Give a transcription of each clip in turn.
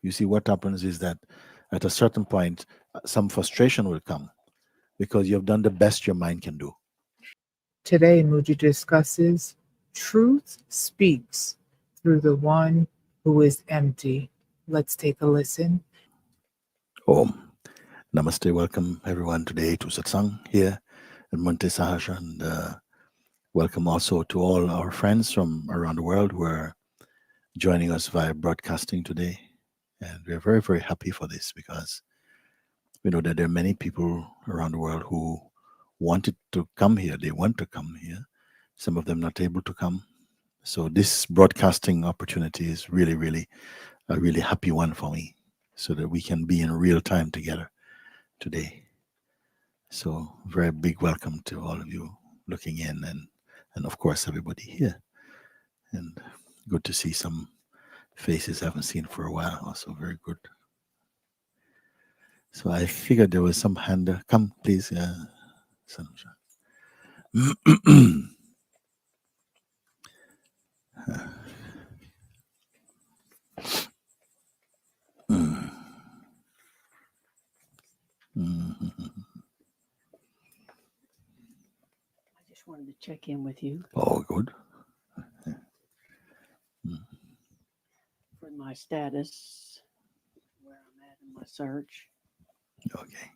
You see, what happens is that at a certain point, some frustration will come because you have done the best your mind can do. Today, Mooji discusses truth speaks through the one who is empty. Let's take a listen. Om. Namaste. Welcome everyone today to satsang here in Monte Sahasra, and welcome also to all our friends from around the world who are joining us via broadcasting today. And we are very, very happy for this because we know that there are many people around the world who wanted to come here. They want to come here. Some of them not able to come. So this broadcasting opportunity is really, really a really happy one for me, so that we can be in real time together today. So very big welcome to all of you looking in, and of course everybody here. And good to see some faces I haven't seen for a while. Also very good. So I figured there was some hand. Come, please, Sanusha. I just wanted to check in with you Oh, good. for my status, where I'm at in my search. Okay.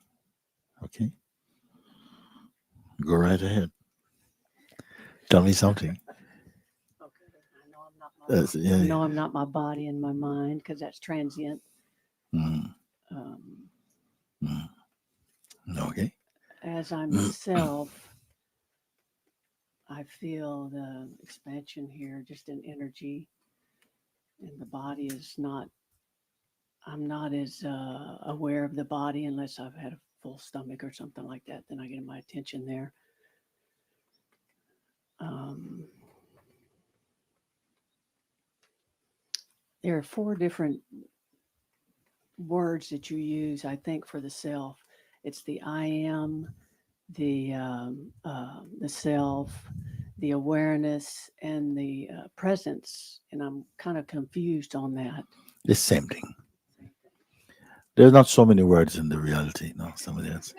Okay. Go right ahead. Tell me something. Okay, I know I'm not my, Yeah. I know I'm not my body and my mind because that's transient. Mm, Um, okay. as I'm the self, I feel the expansion here, just in energy, and the body is not. I'm not as aware of the body unless I've had a full stomach or something like that. Then I get my attention there. Um, there are four different words that you use, I think, for the self. It's the I am, the self, the awareness, and the presence. And I'm kind of confused on that. The same thing. There's not so many words in the reality, no, some of else.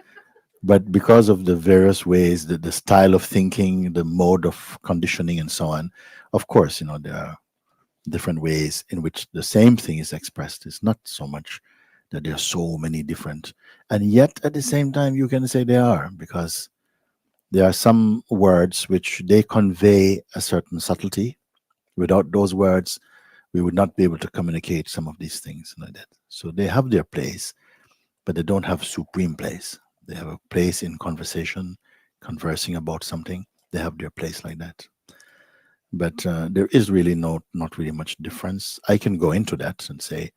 But because of the various ways, the style of thinking, the mode of conditioning, and so on, of course, there are different ways in which the same thing is expressed. It's not so much that there are so many different, and yet at the same time, you can say they are, because there are some words which they convey a certain subtlety. Without those words, we would not be able to communicate some of these things like that. So they have their place, but they don't have supreme place. They have a place in conversation, conversing about something. They have their place like that. But there is really not really much difference. I can go into that and say,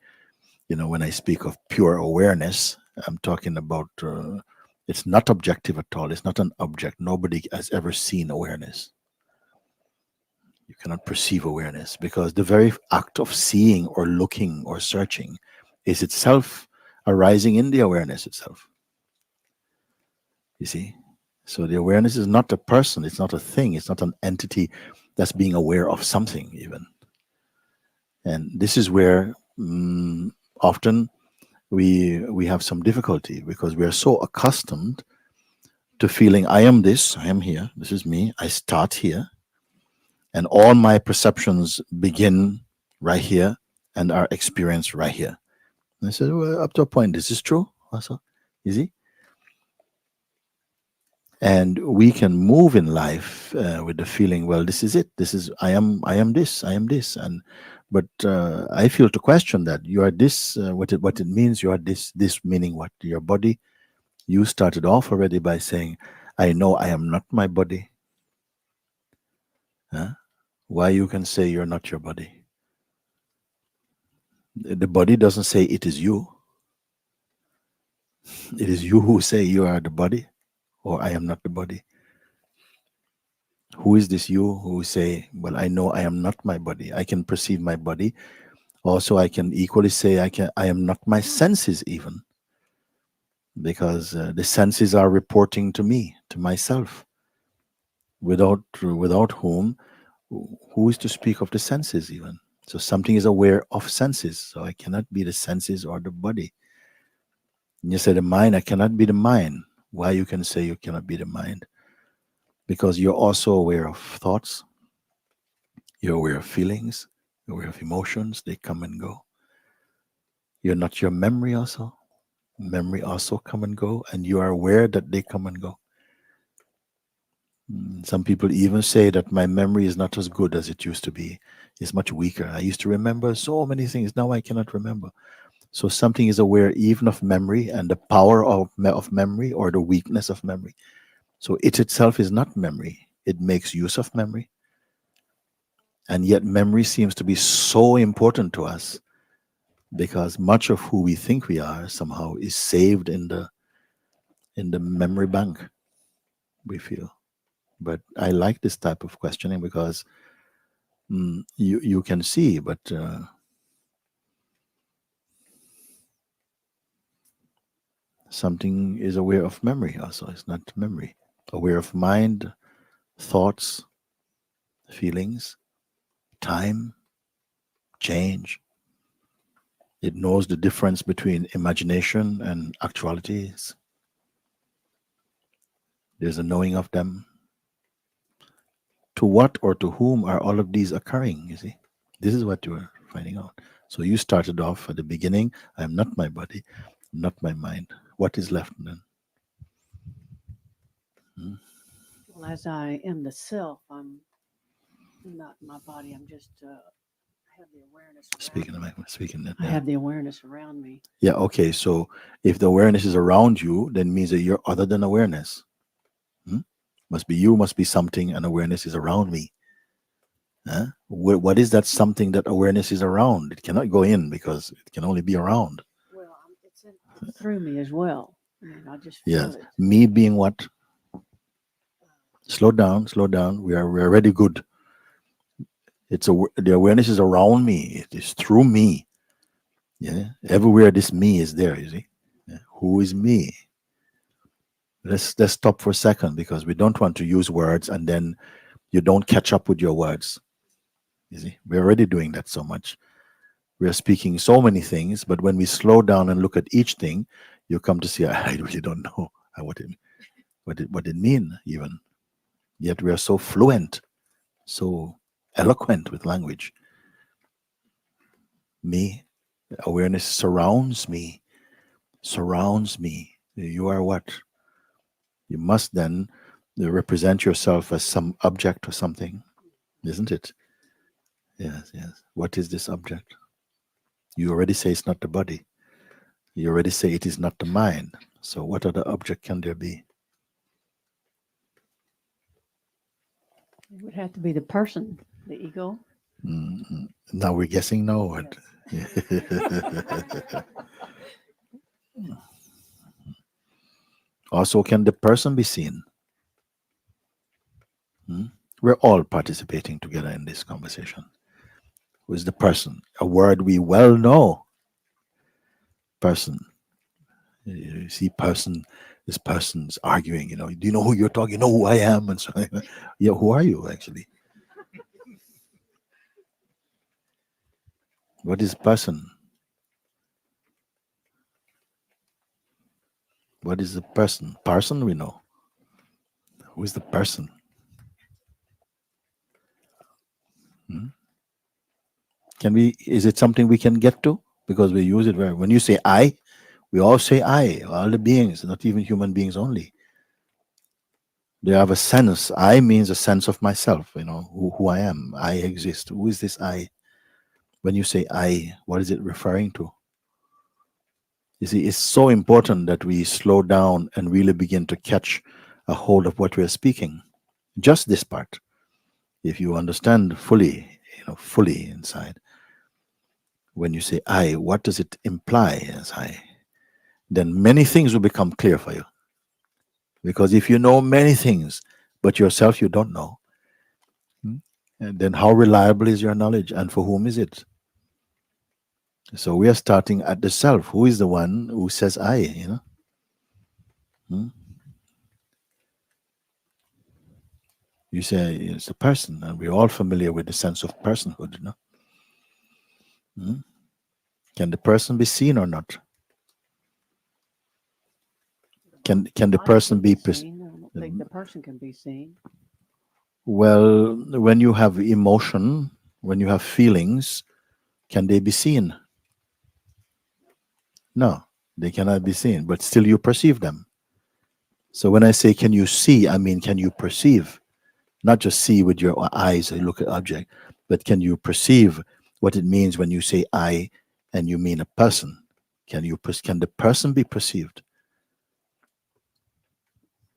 when I speak of pure awareness, I'm talking about it's not objective at all. It's not an object. Nobody has ever seen awareness. You cannot perceive awareness because the very act of seeing or looking or searching is itself arising in the awareness itself. You see? So the awareness is not a person, it's not a thing, it's not an entity that's being aware of something, even. And this is where often we have some difficulty because we are so accustomed to feeling I am this, I am here, this is me, I start here, and all my perceptions begin right here and are experienced right here. And I said, well, up to a point, this is true. Also, you see? And we can move in life with the feeling, well, this is it. This is I am this, I am this, and but I feel to question that you are this. What it means, you are this. This meaning what? Your body. You started off already by saying, I know I am not my body. Huh? Why you can say you're not your body? The body doesn't say it is you. It is you who say you are the body, or I am not the body. Who is this you who say, well, I know I am not my body. I can perceive my body. Also, I can equally say I am not my senses even, because the senses are reporting to me, to myself. Without whom, who is to speak of the senses even? So something is aware of senses. So I cannot be the senses or the body. And you say the mind, I cannot be the mind. Why you can say you cannot be the mind? Because you're also aware of thoughts, you're aware of feelings, you're aware of emotions, they come and go. You're not your memory also. Memory also come and go, and you are aware that they come and go. Some people even say that my memory is not as good as it used to be. It's much weaker. I used to remember so many things. Now I cannot remember. So something is aware even of memory and the power of memory or the weakness of memory. So it itself is not memory. It makes use of memory. And yet memory seems to be so important to us because much of who we think we are somehow is saved in the memory bank, we feel. But I like this type of questioning because you can see, but something is aware of memory also. It's not memory. Aware of mind, thoughts, feelings, time, change. It knows the difference between imagination and actualities. There's a knowing of them. To what or to whom are all of these occurring? You see, this is what you are finding out. So you started off at the beginning. I am not my body, not my mind. What is left then? Hmm? Well, as I am the self, I'm not my body. I'm just I have the awareness around Speaking of me. speaking that, I yeah. have the awareness around me. Yeah, okay. So if the awareness is around you, then means that you're other than awareness. Hmm? Must be you, must be something, and awareness is around me. Huh? What is that something that awareness is around? It cannot go in because it can only be around. Well, it's through me as well. I mean, I just feel Yes. it. Me being what? Slow down, slow down. We are already good. The awareness is around me. It is through me. Yeah. Everywhere this me is there, you see. Yeah. Who is me? Let's stop for a second because we don't want to use words and then you don't catch up with your words. You see, we're already doing that so much. We are speaking so many things, but when we slow down and look at each thing, you come to see I really don't know what it mean even. Yet we are so fluent, so eloquent with language. Me, awareness surrounds me, surrounds me. You are what? You must then represent yourself as some object or something, isn't it? Yes, yes. What is this object? You already say it's not the body. You already say it is not the mind. So what other object can there be? It would have to be the person, the ego. Now we're guessing no what. Also, can the person be seen? Hmm? We're all participating together in this conversation. Who is the person? A word we well know. Person. You see, person. This person's arguing. Do you know who you're talking? You know who I am, and so. Yeah, who are you actually? What is person? What is the person? Person we know. Who is the person? Hmm? Can we? Is it something we can get to? Because we use it very. When you say I, we all say I. All the beings, not even human beings only. They have a sense. I means a sense of myself. Who I am. I exist. Who is this I? When you say I, what is it referring to? You see, it's so important that we slow down and really begin to catch a hold of what we are speaking. Just this part. If you understand fully, fully inside, when you say I, what does it imply as I? Then many things will become clear for you. Because if you know many things, but yourself you don't know, and then how reliable is your knowledge and for whom is it? So we are starting at the self. Who is the one who says I? Hmm? You say it's a person, and we're all familiar with the sense of personhood. Hmm? Can the person be seen or not? Can the Body person can be seen. I don't think the person can be seen. well, when you have emotion, when you have feelings, can they be seen? No, they cannot be seen, but still you perceive them. So when I say can you see, I mean can you perceive? Not just see with your eyes or look at object, but can you perceive what it means when you say I and you mean a person? Can the person be perceived?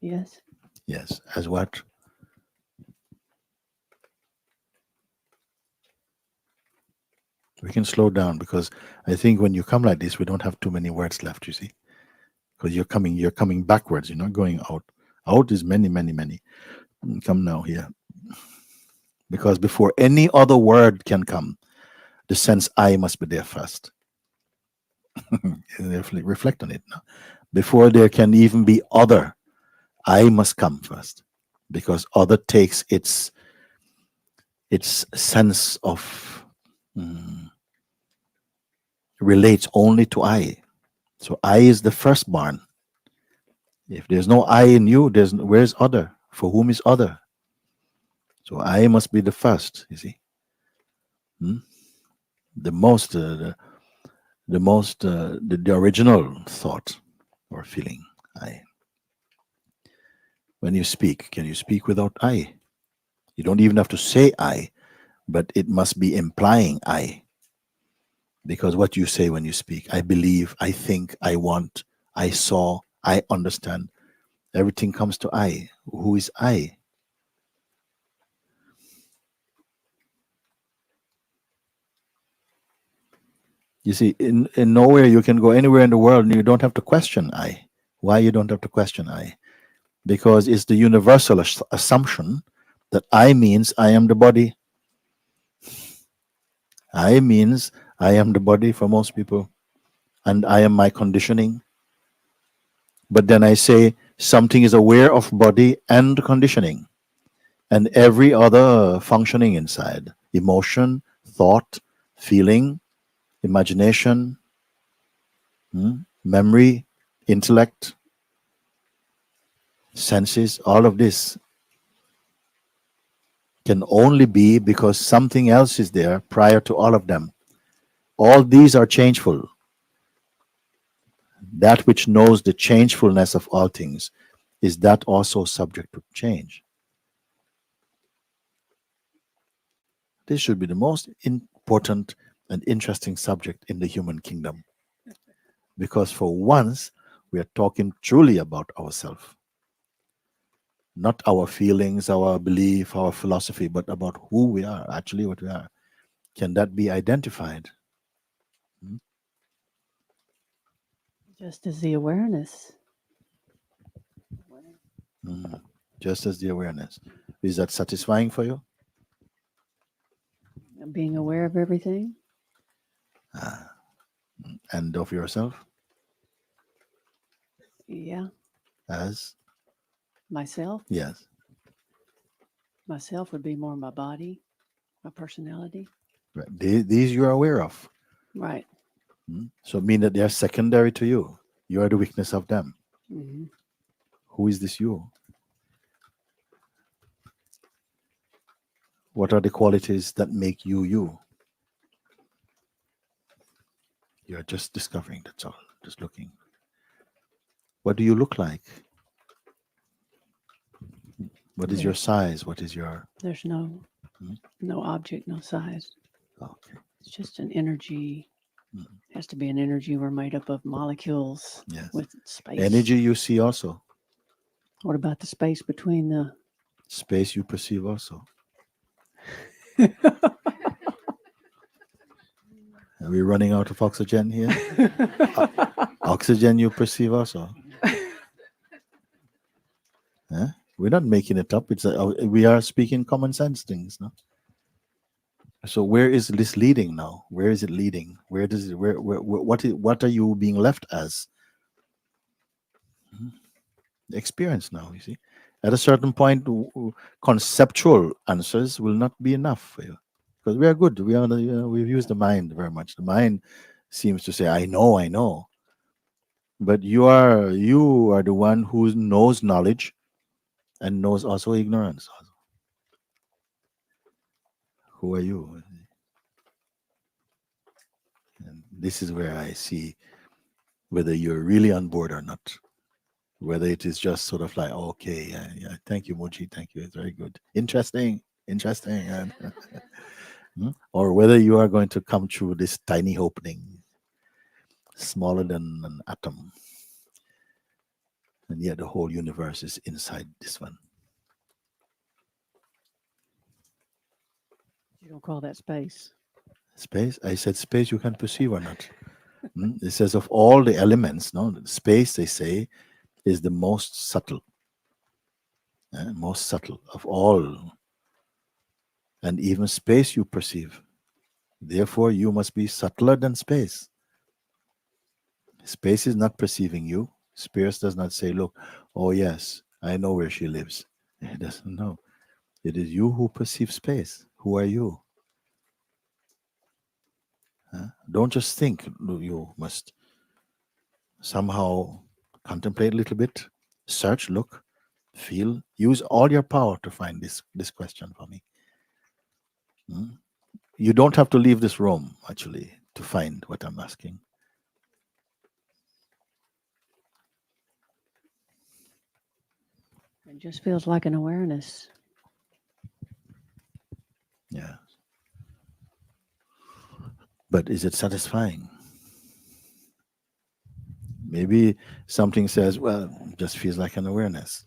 Yes. Yes. As what? We can slow down because I think when you come like this, we don't have too many words left, you see. Because you're coming backwards, you're not going out. Out is many, many, many. Come now here. Because before any other word can come, the sense I must be there first. Reflect on it now. Before there can even be other, I must come first. Because other takes its sense of relates only to I. So I is the firstborn. If there's no I in you, where's other? For whom is other? So I must be the first. You see, Hmm? the most, the original thought or feeling. I. When you speak, can you speak without I? You don't even have to say I, but it must be implying I. Because what you say when you speak, I believe, I think, I want, I saw, I understand. Everything comes to I. Who is I? You see, in nowhere you can go anywhere in the world and you don't have to question I. Why you don't have to question I? Because it's the universal assumption that I means I am the body. I means I am the body for most people, and I am my conditioning. But then I say something is aware of body and conditioning and every other functioning inside emotion, thought, feeling, imagination, memory, intellect, senses, all of this can only be because something else is there prior to all of them. All these are changeful. That which knows the changefulness of all things is that also subject to change. This should be the most important and interesting subject in the human kingdom because for once we are talking truly about ourselves, not our feelings, our belief, our philosophy, but about who we are, actually what we are. Can that be identified? Just as the awareness. Just as the awareness. Is that satisfying for you? Being aware of everything. And of yourself Yeah. as? Myself. Yes. Myself would be more my body, my personality. Right. These you are aware of. Right. So mean that they are secondary to you. You are the weakness of them. Hmm. Who is this you? What are the qualities that make you you? You're just discovering, that's all. Just looking. What do you look like? What is your size? What is your... There's no object, no size. Okay. It's just an energy. Has to be an energy. We're made up of molecules Yes. with space. Energy you see also. What about the space between the... Space you perceive also. Are we running out of oxygen here? Oxygen you perceive also. Huh? We're not making it up. We are speaking common sense things, no? So where is this leading now? Where is it leading? Where does it? What are you being left as? Experience now. You see, at a certain point, conceptual answers will not be enough for you. because we are good. We are we've used the mind very much. The mind seems to say, I know. But you are the one who knows knowledge and knows also ignorance. Who are you? And this is where I see whether you're really on board or not. Whether it is just sort of like, okay, yeah, thank you, Mooji, thank you, it's very good, interesting, and or whether you are going to come through this tiny opening, smaller than an atom, and yet the whole universe is inside this one. You don't call that space. Space, I said space you can perceive or not. It says of all the elements, no, space, they say, is the most subtle of all, and even space you perceive. Therefore, you must be subtler than space. Space is not perceiving you. Space does not say, look, oh yes, I know where she lives. It doesn't know. It is you who perceive space. Who are you? Don't just think. You must somehow contemplate a little bit, search, look, feel, use all your power to find this question for me. You don't have to leave this room, actually, to find what I'm asking. It just feels like an awareness. Yeah. But is it satisfying? Maybe something says, well, just feels like an awareness.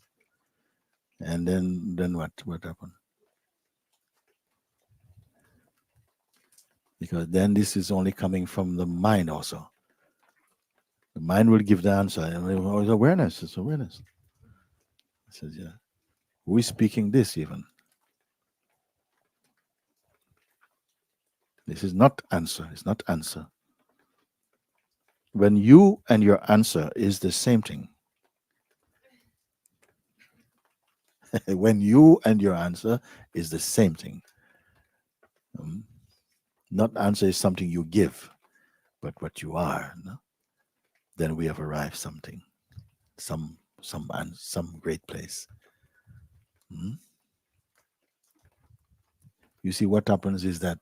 And then what? What happened? Because then this is only coming from the mind also. The mind will give the answer. Oh, it's awareness. It's awareness. It says, yeah. Who is speaking this even? This is not answer. It's not answer. When you and your answer is the same thing. When you and your answer is the same thing. Not answer is something you give, but what you are. No? Then we have arrived something, some great place. You see, what happens is that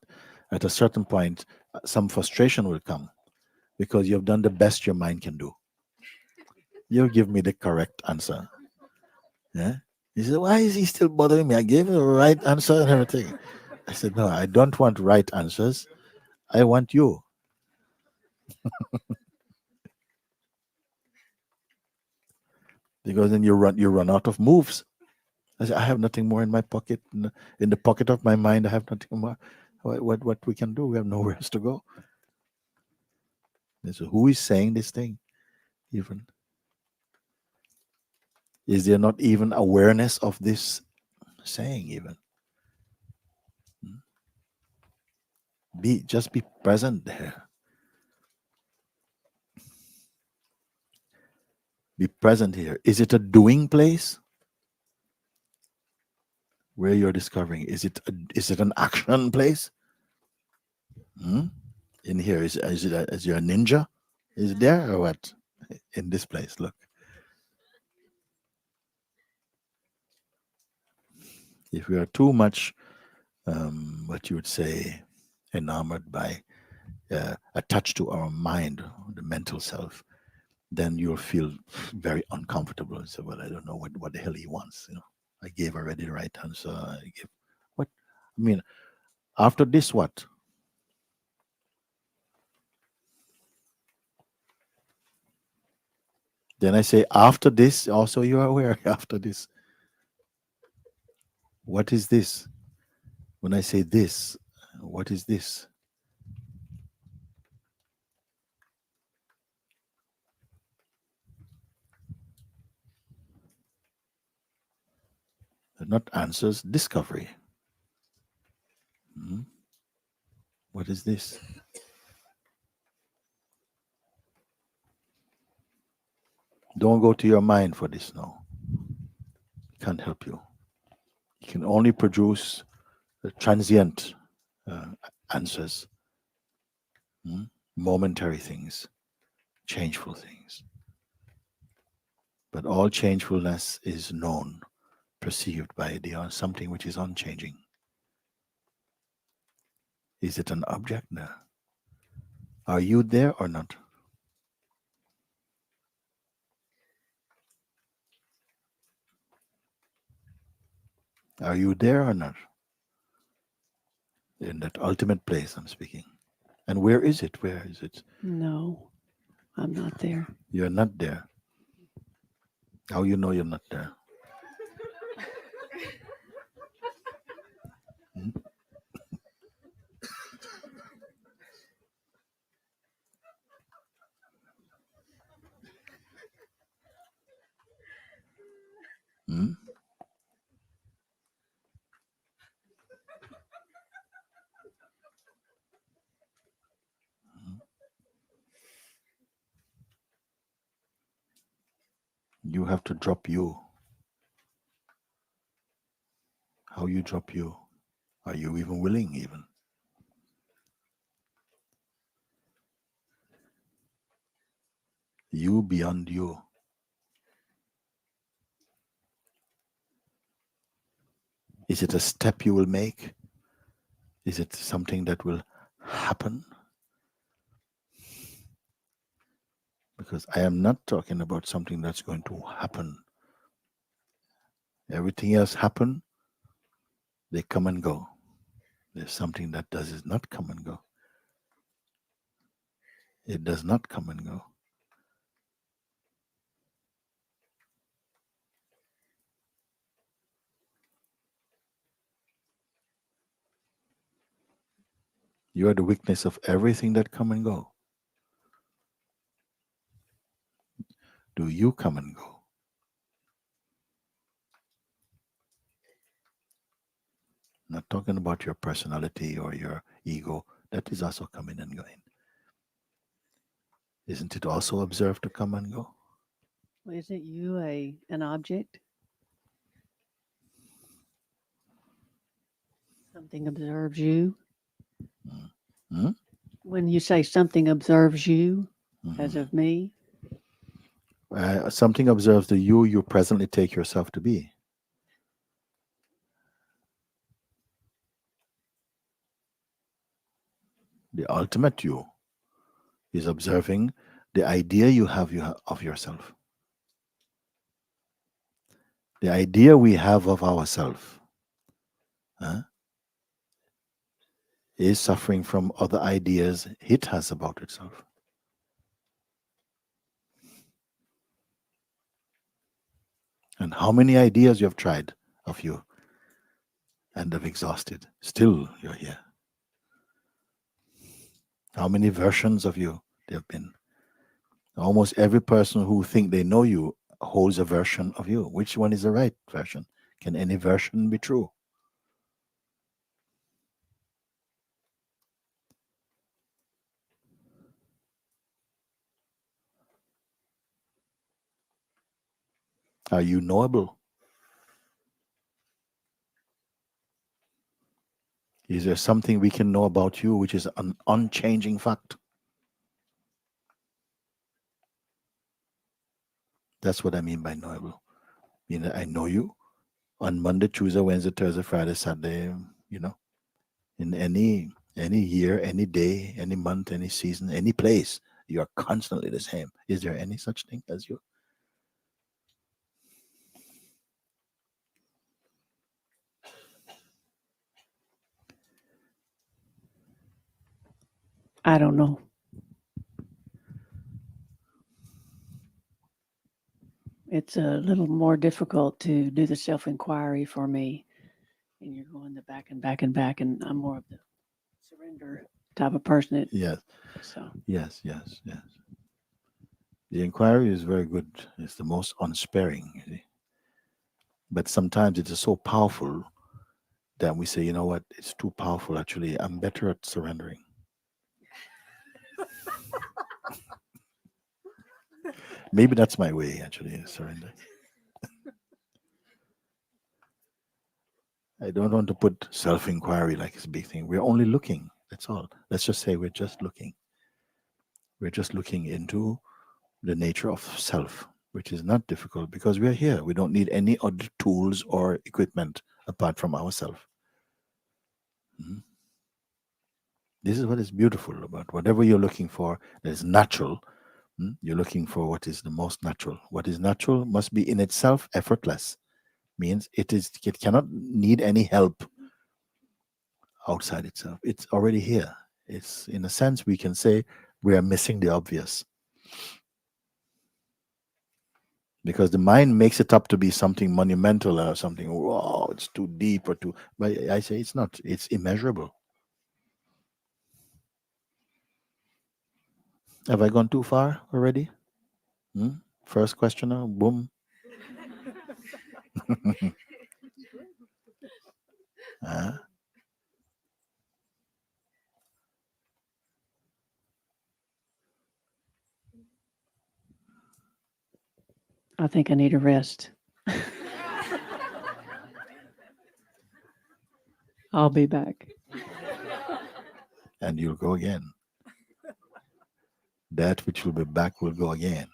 at a certain point, some frustration will come because you've done the best your mind can do. You give me the correct answer. Yeah. He said, why is he still bothering me? I gave him the right answer and everything. I said, no, I don't want right answers. I want you. Because then you run out of moves. I said, I have nothing more in my pocket. In the pocket of my mind, I have nothing more. What we can do? We have nowhere else to go. So who is saying this thing? Even is there not even awareness of this saying? Even just be present there. Be present here. Is it a doing place where you're discovering? Is it an action place? In here, is you a ninja? Is it there or what? In this place, look. If we are too much, what you would say, enamored by, attached to our mind, the mental self, then you'll feel very uncomfortable and say, well, I don't know what the hell he wants. I gave already the right answer. I give what? I mean, after this, what? Then I say, after this, also you are aware, after this. What is this? When I say this, what is this? They're not answers, discovery. What is this? Don't go to your mind for this now. It can't help you. It can only produce a transient answers, momentary things, changeful things. But all changefulness is known, perceived by something which is unchanging. Is it an object? No. Are you there or not? Are you there or not? In that ultimate place I'm speaking. And where is it? Where is it? No, I'm not there. You're not there. How you know you're not there? Hmm? Hmm? You have to drop you. How you drop you? Are you even willing even? You beyond you. Is it a step you will make? Is it something that will happen? Because I am not talking about something that's going to happen. Everything else happen, they come and go. There's something that does not come and go. It does not come and go. You are the witness of everything that come and go. Do you come and go? Not talking about your personality or your ego. That is also coming and going. Isn't it also observed to come and go? Well, isn't you an object? Something observes you. Hmm? When you say something observes you, as Mhm. of me, Something observes the you presently take yourself to be. The ultimate you is observing the idea you have of yourself. The idea we have of ourselves is suffering from other ideas it has about itself. And how many ideas you have tried of you and have exhausted, still you're here. How many versions of you there have been? Almost every person who think they know you holds a version of you. Which one is the right version? Can any version be true? Are you knowable? Is there something we can know about you which is an unchanging fact? That's what I mean by knowable. I know you on Monday, Tuesday, Wednesday, Thursday, Friday, Saturday, in any year, any day, any month, any season, any place, you are constantly the same. Is there any such thing as you? I don't know. It's a little more difficult to do the self inquiry for me. And you're going the back and back and back, and I'm more of the surrender type of person. Yes, So yes, yes, yes. The inquiry is very good. It's the most unsparing, you see. But sometimes it is so powerful that we say, you know what, it's too powerful. Actually, I'm better at surrendering. Maybe that's my way, actually, surrender. I don't want to put self-inquiry like it's a big thing. We're only looking. That's all. Let's just say we're just looking. We're just looking into the nature of self, which is not difficult because we're here. We don't need any other tools or equipment apart from ourselves. Mhm. This is what is beautiful about whatever you're looking for that is natural. You're looking for what is the most natural. What is natural must be in itself effortless. Means it cannot need any help outside itself. It's already here. It's in a sense we can say we are missing the obvious. Because the mind makes it up to be something monumental or something, wow, it's too deep or too, but I say it's not, it's immeasurable. Have I gone too far already? First questioner, boom. Ah, I think I need a rest. I'll be back. and you'll go again. That which will be back will go again.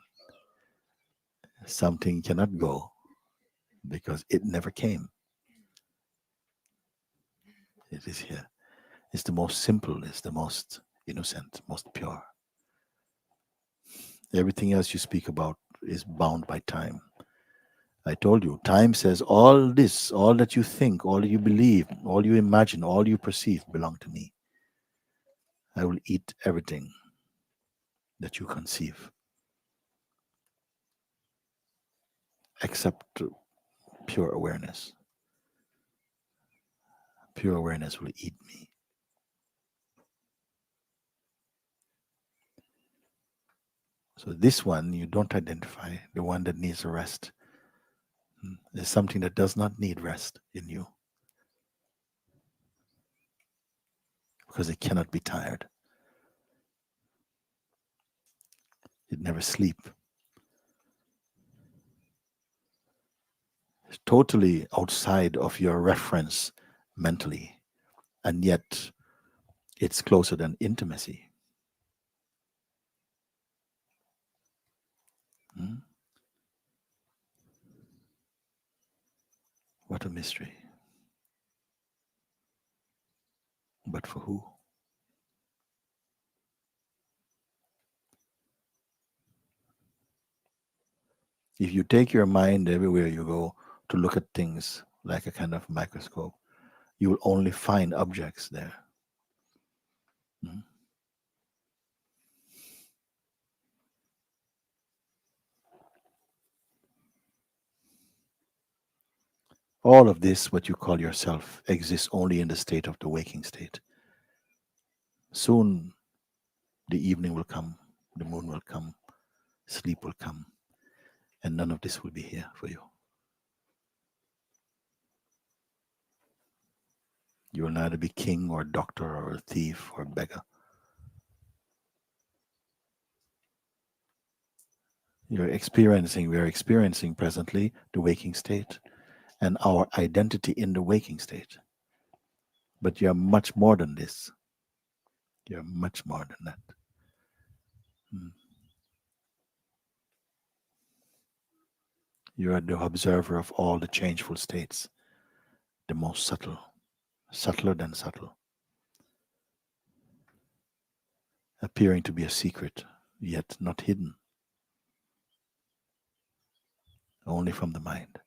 Something cannot go because it never came. It is here. It's the most simple, it's the most innocent, most pure. Everything else you speak about is bound by time. I told you, time says all this, all that you think, all you believe, all you imagine, all you perceive belong to me. I will eat everything that you conceive, except pure awareness. Pure awareness will eat me. So this one you don't identify, the one that needs a rest. There's something that does not need rest in you because it cannot be tired. It never sleep. It's totally outside of your reference mentally, and yet it's closer than intimacy. Hmm? What a mystery. But for who? If you take your mind everywhere you go to look at things like a kind of microscope, you will only find objects there. Hmm? All of this, what you call yourself, exists only in the state of the waking state. Soon the evening will come, the moon will come, sleep will come, and none of this will be here for you. You will neither be king or doctor or a thief or beggar. We are experiencing presently the waking state and our identity in the waking state. But you are much more than this. You are much more than that. Hmm. You are the observer of all the changeful states, the most subtle, subtler than subtle, appearing to be a secret, yet not hidden, only from the mind.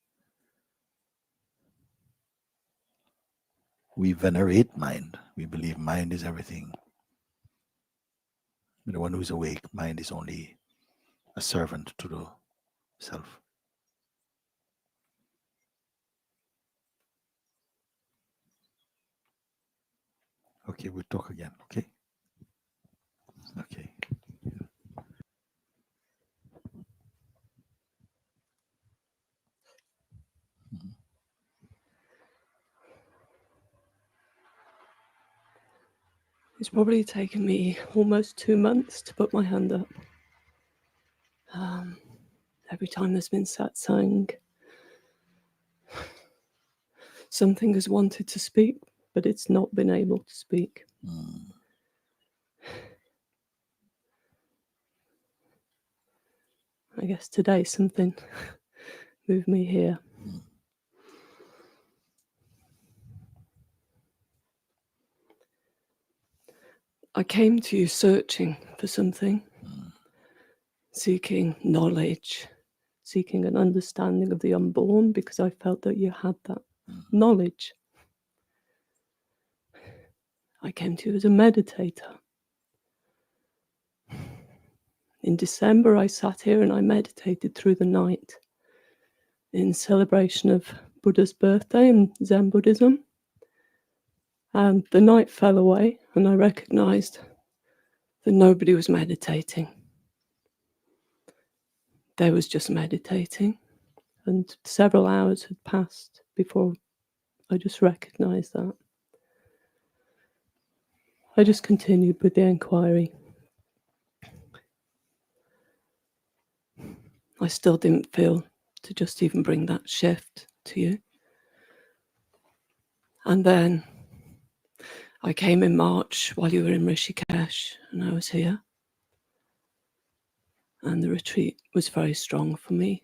We venerate mind. We believe mind is everything. The one who is awake, mind is only a servant to the self. Okay, we'll talk again, okay? Okay. It's probably taken me almost 2 months to put my hand up. Every time there's been satsang. something has wanted to speak, but it's not been able to speak. Mm. I guess today something moved me here. Mm. I came to you searching for something, seeking knowledge, seeking an understanding of the unborn, because I felt that you had that knowledge. I came to you as a meditator. In December, I sat here and I meditated through the night in celebration of Buddha's birthday and Zen Buddhism. And the night fell away and I recognized that nobody was meditating. They was just meditating. And several hours had passed before I just recognized that. I just continued with the inquiry. I still didn't feel to just even bring that shift to you. And then I came in March while you were in Rishikesh and I was here. And the retreat was very strong for me.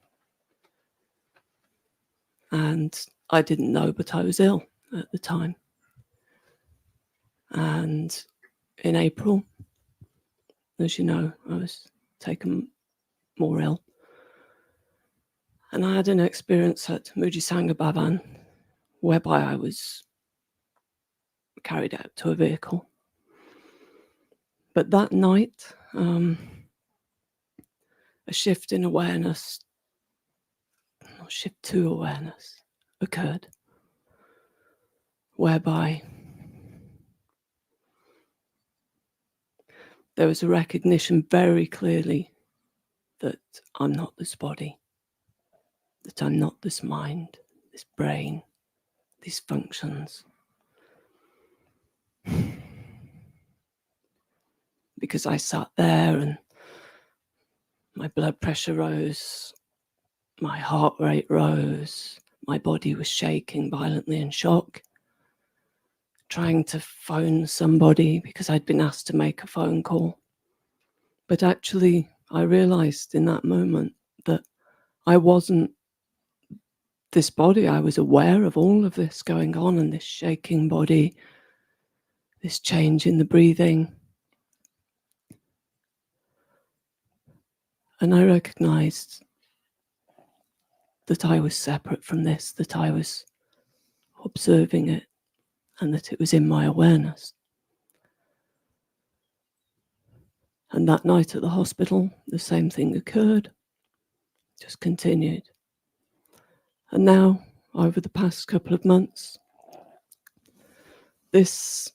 And I didn't know, but I was ill at the time. And in April, as you know, I was taken more ill. And I had an experience at Mooji Bhavan whereby I was carried out to a vehicle. But that night, a shift in awareness, or shift to awareness, occurred, whereby there was a recognition very clearly that I'm not this body, that I'm not this mind, this brain, these functions. Because I sat there and my blood pressure rose, my heart rate rose, my body was shaking violently in shock, trying to phone somebody because I'd been asked to make a phone call. But actually, I realized in that moment that I wasn't this body. I was aware of all of this going on and this shaking body, this change in the breathing. And I recognized that I was separate from this, that I was observing it, and that it was in my awareness. And that night at the hospital, the same thing occurred, just continued. And now, over the past couple of months, this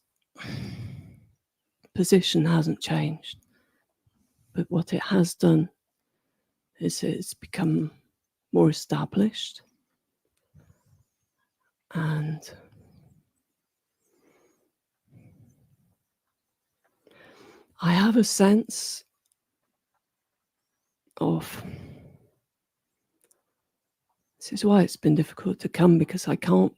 position hasn't changed. But what it has done is it's become more established. And I have a sense of, this is why it's been difficult to come, because I can't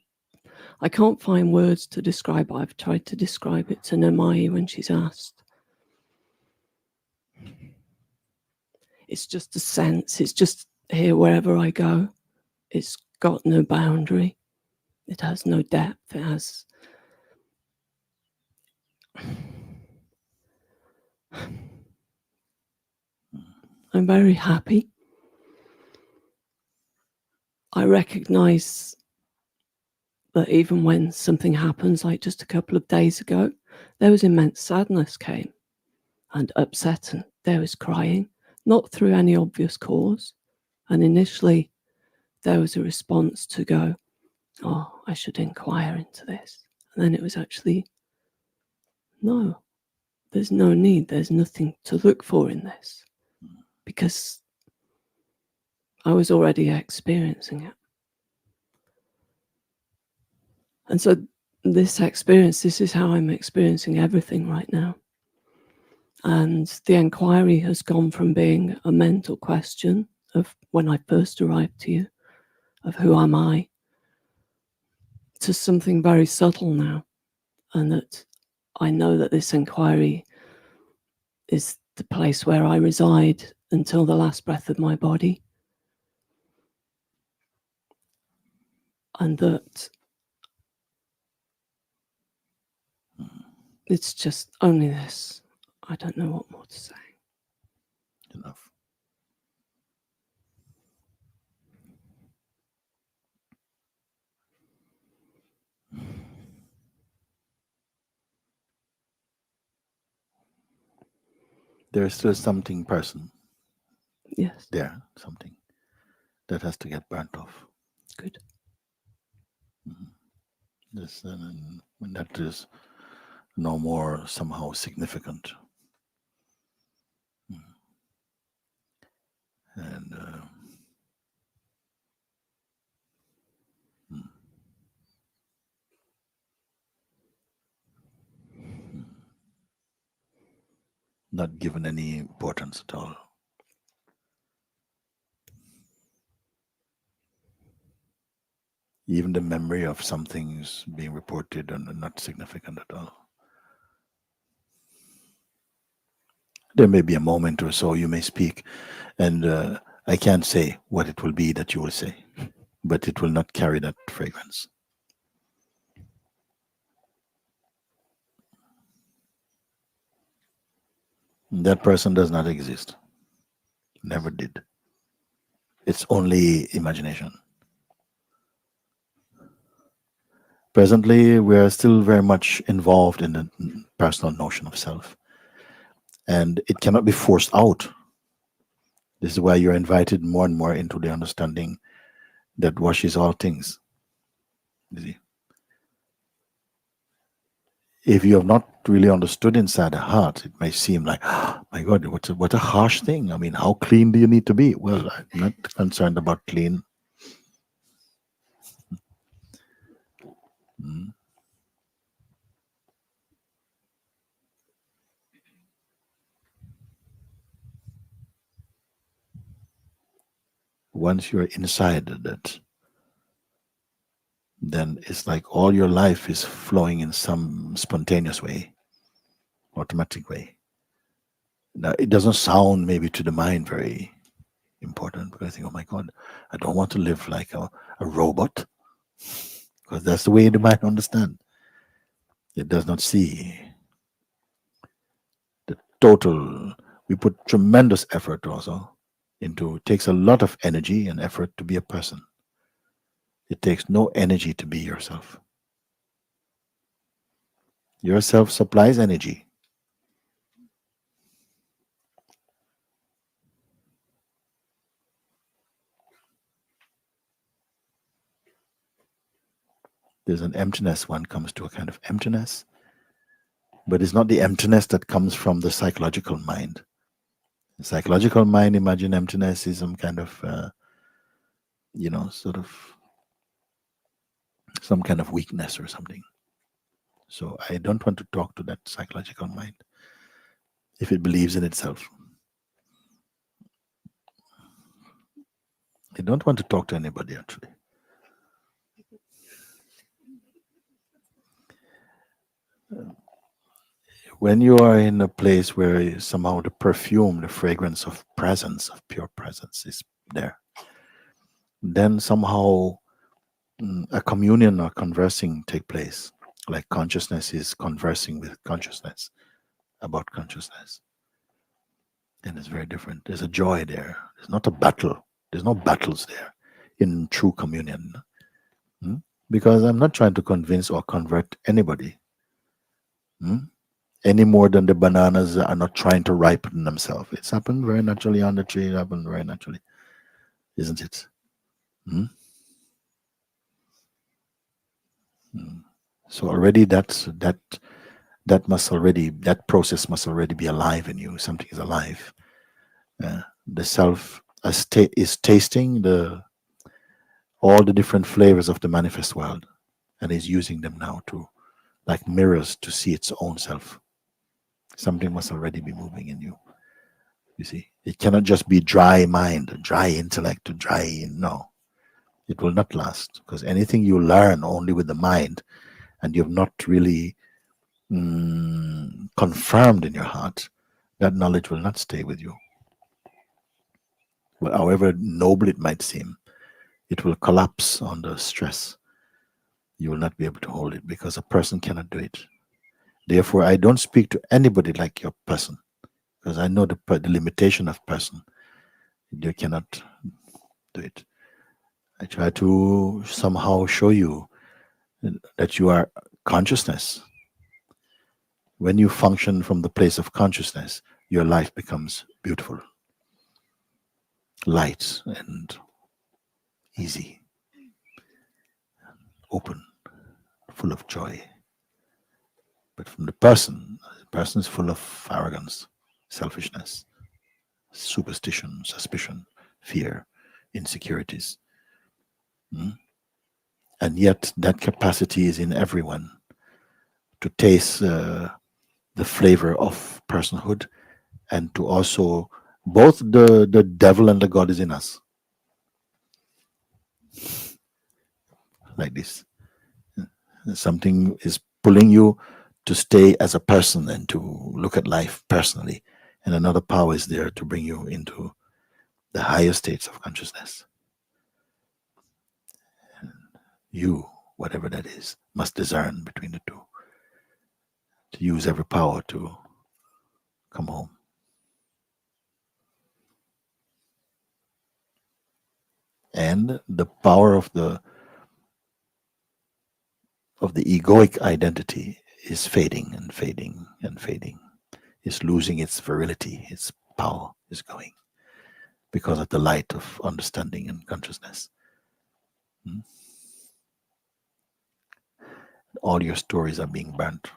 find words to describe. I've tried to describe it to Namai when she's asked. It's just a sense. It's just here wherever I go. It's got no boundary. It has no depth. It has... I'm very happy. I recognize that even when something happens, like just a couple of days ago, there was immense sadness came and upset, and there was crying, not through any obvious cause. And initially there was a response to go, oh, I should inquire into this. And then it was actually, no, there's no need. There's nothing to look for in this, because I was already experiencing it. And so this experience, this is how I'm experiencing everything right now. And the inquiry has gone from being a mental question of when I first arrived to you, of who am I, to something very subtle now, and that I know that this inquiry is the place where I reside until the last breath of my body, and that it's just only this. I don't know what more to say. Enough. There's still something person Yes, there, something that has to get burnt off. good. This, when that is no more somehow significant. And not given any importance at all. Even the memory of some things being reported and not significant at all. There may be a moment or so you may speak, and I can't say what it will be that you will say, but it will not carry that fragrance. That person does not exist. Never did. It's only imagination. Presently, we are still very much involved in the personal notion of self, and it cannot be forced out. This is why you're invited more and more into the understanding that washes all things. You see? If you have not really understood inside the heart, it may seem like, oh, my God, what a harsh thing. I mean, how clean do you need to be? Well, I'm not concerned about clean. Mm. Once you're inside that, then it's like all your life is flowing in some spontaneous way, automatic way. Now, it doesn't sound maybe to the mind very important, because I think, oh my God, I don't want to live like a robot, because that's the way the mind understands. It does not see the total. We put tremendous effort also into, it takes a lot of energy and effort to be a person. It takes no energy to be yourself. Yourself supplies energy. There's an emptiness. One comes to a kind of emptiness, but it's not the emptiness that comes from the psychological mind. The psychological mind imagine emptiness is some kind of, sort of some kind of weakness or something. So I don't want to talk to that psychological mind if it believes in itself. I don't want to talk to anybody actually. When you are in a place where somehow the perfume, the fragrance of presence, of pure presence is there, then somehow a communion or conversing take place, like consciousness is conversing with consciousness about consciousness. And it's very different. There's a joy there. There's not a battle. There's no battles there in true communion. Because I'm not trying to convince or convert anybody. Any more than the bananas are not trying to ripen themselves. It's happened very naturally on the tree. It happened very naturally. Isn't it? So already that process must already be alive in you. Something is alive. The self is tasting all the different flavors of the manifest world, and is using them now to, like mirrors, to see its own self. Something must already be moving in you. You see, it cannot just be dry mind, dry intellect, no. It will not last, because anything you learn only with the mind and you've not really confirmed in your heart, that knowledge will not stay with you. Well, however noble it might seem, it will collapse under stress. You will not be able to hold it because a person cannot do it. Therefore, I don't speak to anybody like your person, because I know the limitation of person. You cannot do it. I try to somehow show you that you are consciousness. When you function from the place of consciousness, your life becomes beautiful, light, and easy, open, full of joy. But from the person is full of arrogance, selfishness, superstition, suspicion, fear, insecurities. And yet that capacity is in everyone to taste the flavor of personhood, and to also, both the devil and the God is in us. Like this. Something is pulling you to stay as a person and to look at life personally. And another power is there to bring you into the higher states of consciousness. You, whatever that is, must discern between the two, to use every power to come home. And the power of the egoic identity is fading and fading and fading. It's losing its virility, its power is going because of the light of understanding and consciousness. All your stories are being burnt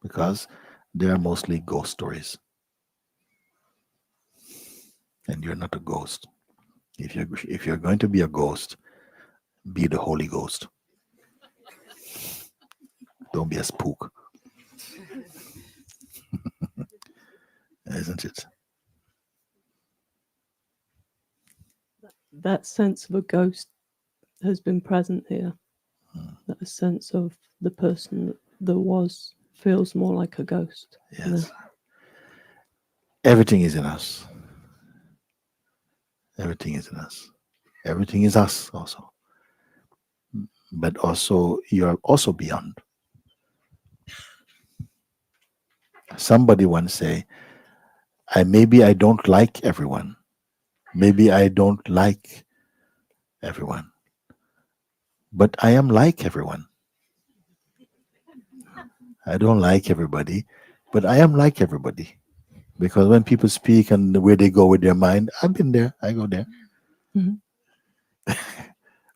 because they are mostly ghost stories. And you're not a ghost. If you're going to be a ghost, be the Holy Ghost. Don't be a spook. Isn't it? That sense of a ghost has been present here. That sense of the person that was feels more like a ghost. Yes. Everything is in us. Everything is in us. Everything is us also. But also, you're also beyond. Somebody once say, maybe I don't like everyone. Maybe I don't like everyone. But I am like everyone. I don't like everybody, but I am like everybody. Because when people speak and where they go with their mind, I've been there, I go there. Mm-hmm.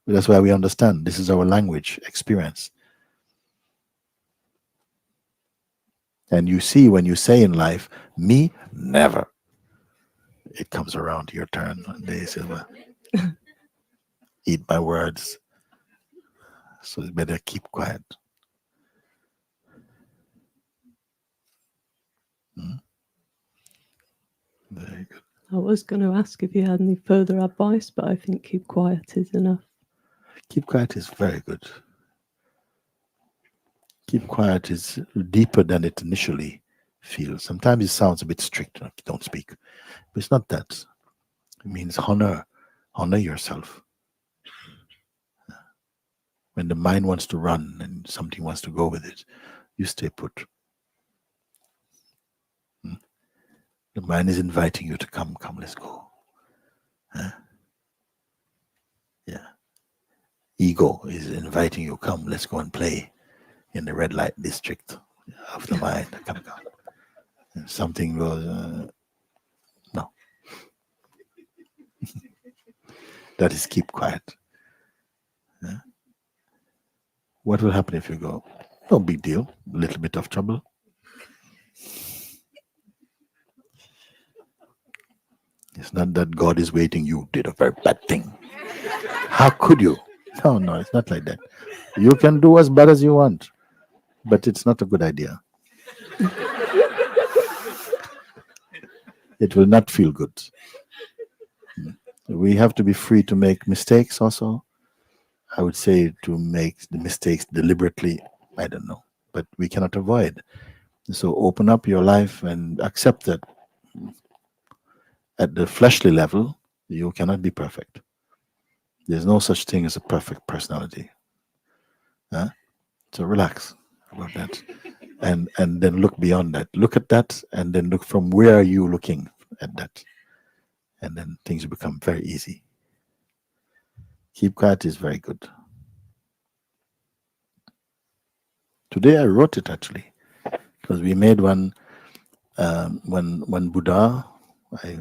That's why we understand. This is our language, experience. And you see, when you say in life, me, never. It comes around to your turn. And they say, well, eat my words. So you better keep quiet. Very good. I was going to ask if you had any further advice, but I think keep quiet is enough. Keep quiet is very good. Keep quiet is deeper than it initially feels. Sometimes it sounds a bit strict, like don't speak. But it's not that. It means honor yourself. When the mind wants to run and something wants to go with it, you stay put. The mind is inviting you to come, let's go. Yeah. Ego is inviting you, come, let's go and play in the red light district of the mind. Come. And something goes, no. That is keep quiet. What will happen if you go? No big deal, a little bit of trouble. It's not that God is waiting, you did a very bad thing. How could you? No, it's not like that. You can do as bad as you want, but it's not a good idea. It will not feel good. We have to be free to make mistakes also. I would say to make the mistakes deliberately, I don't know, but we cannot avoid. So open up your life and accept that at the fleshly level, you cannot be perfect. There's no such thing as a perfect personality. Huh? So relax about that. And then look beyond that. Look at that and then look from where are you looking at that. And then things will become very easy. Keep quiet is very good. Today I wrote it actually because we made one Buddha. I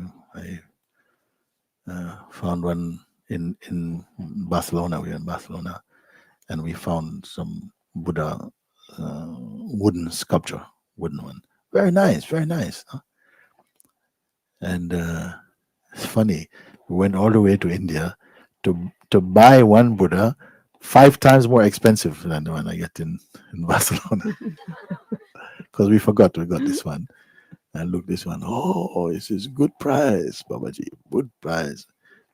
found one in Barcelona. We were in Barcelona, and we found some Buddha wooden sculpture, wooden one. Very nice, very nice. Huh? And it's funny. We went all the way to India to buy one Buddha 5 times more expensive than the one I get in Barcelona. Because we forgot we got this one. And look, this one, oh, this is good price, Babaji, good price.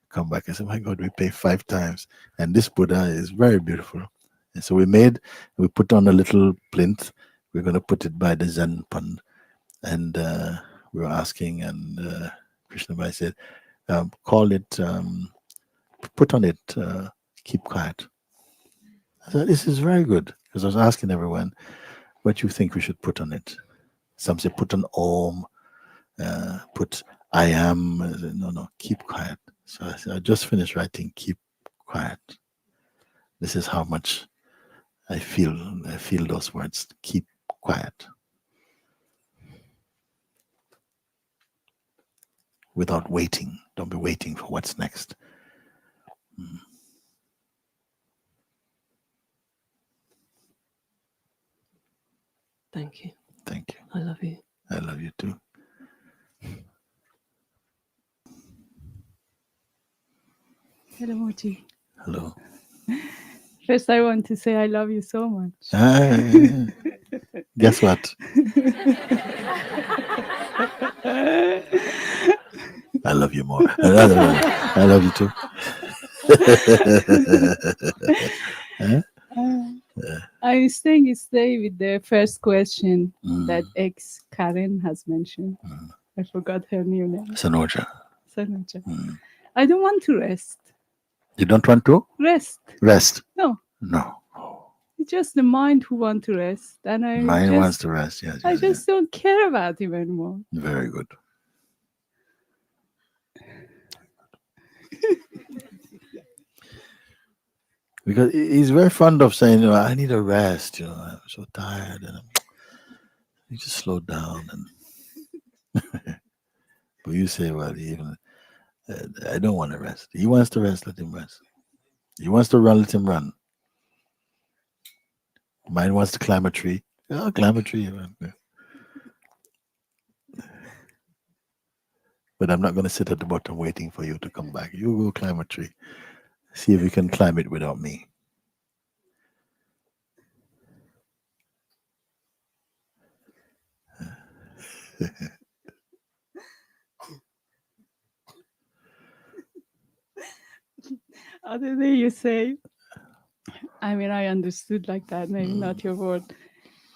Come back and say, my God, we pay 5 times. And this Buddha is very beautiful. And so we put on a little plinth. We're going to put it by the Zen pond. And we were asking, and Krishna Bhai said, call it, put on it, keep quiet. I said, this is very good. Because I was asking everyone, what you think we should put on it? Some say put an Om, put I am. I said, no, keep quiet. So I said, I just finished writing, keep quiet. This is how much I feel those words, keep quiet. Without waiting. Don't be waiting for what's next. Thank you. Thank you. I love you. I love you too. Hello, Mooji. Hello. First, I want to say I love you so much. Guess what? I love you more. I love you too. I'm staying stay with the first question Mm. that ex Karen has mentioned. I forgot her new name. Sanoja. Sanuja. Mm. I don't want to rest. You don't want to Rest. rest? No. No. It's just the mind who wants to rest. And I Mind just, wants to rest. Yes. I yes, just don't care about him anymore. yes. Very good. Because he's very fond of saying, I need a rest. I'm so tired, and you just slow down. And but you say, well, even I don't want to rest. He wants to rest. Let him rest. He wants to run. Let him run. Mine wants to climb a tree. Oh, climb a tree. But I'm not going to sit at the bottom waiting for you to come back. You go climb a tree. See if you can climb it without me. Other day you say, I mean, I understood like that, maybe not your word.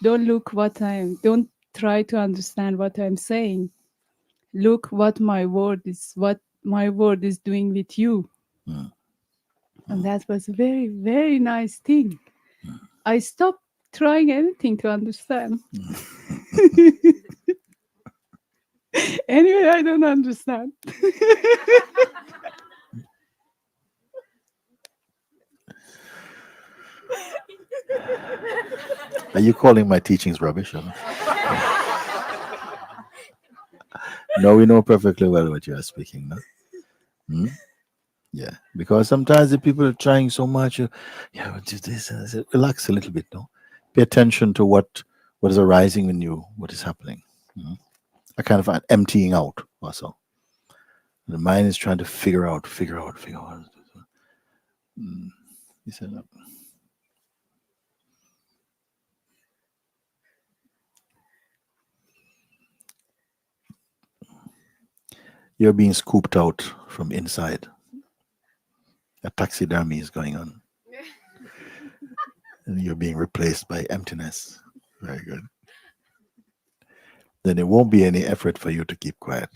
Don't try to understand what I'm saying. Look what my word is doing with you. Mm. And that was a very, very nice thing. I stopped trying anything to understand. Anyway, I don't understand. Are you calling my teachings rubbish? Or? No, we know perfectly well what you are speaking. No? Hmm? Yeah, because sometimes the people are trying so much. We'll do this. And I said, relax a little bit. No, pay attention to what is arising in you, what is happening. A kind of an emptying out also. The mind is trying to figure out. He said, no. You're being scooped out from inside. A taxidermy is going on. And you're being replaced by emptiness. Very good. Then it won't be any effort for you to keep quiet.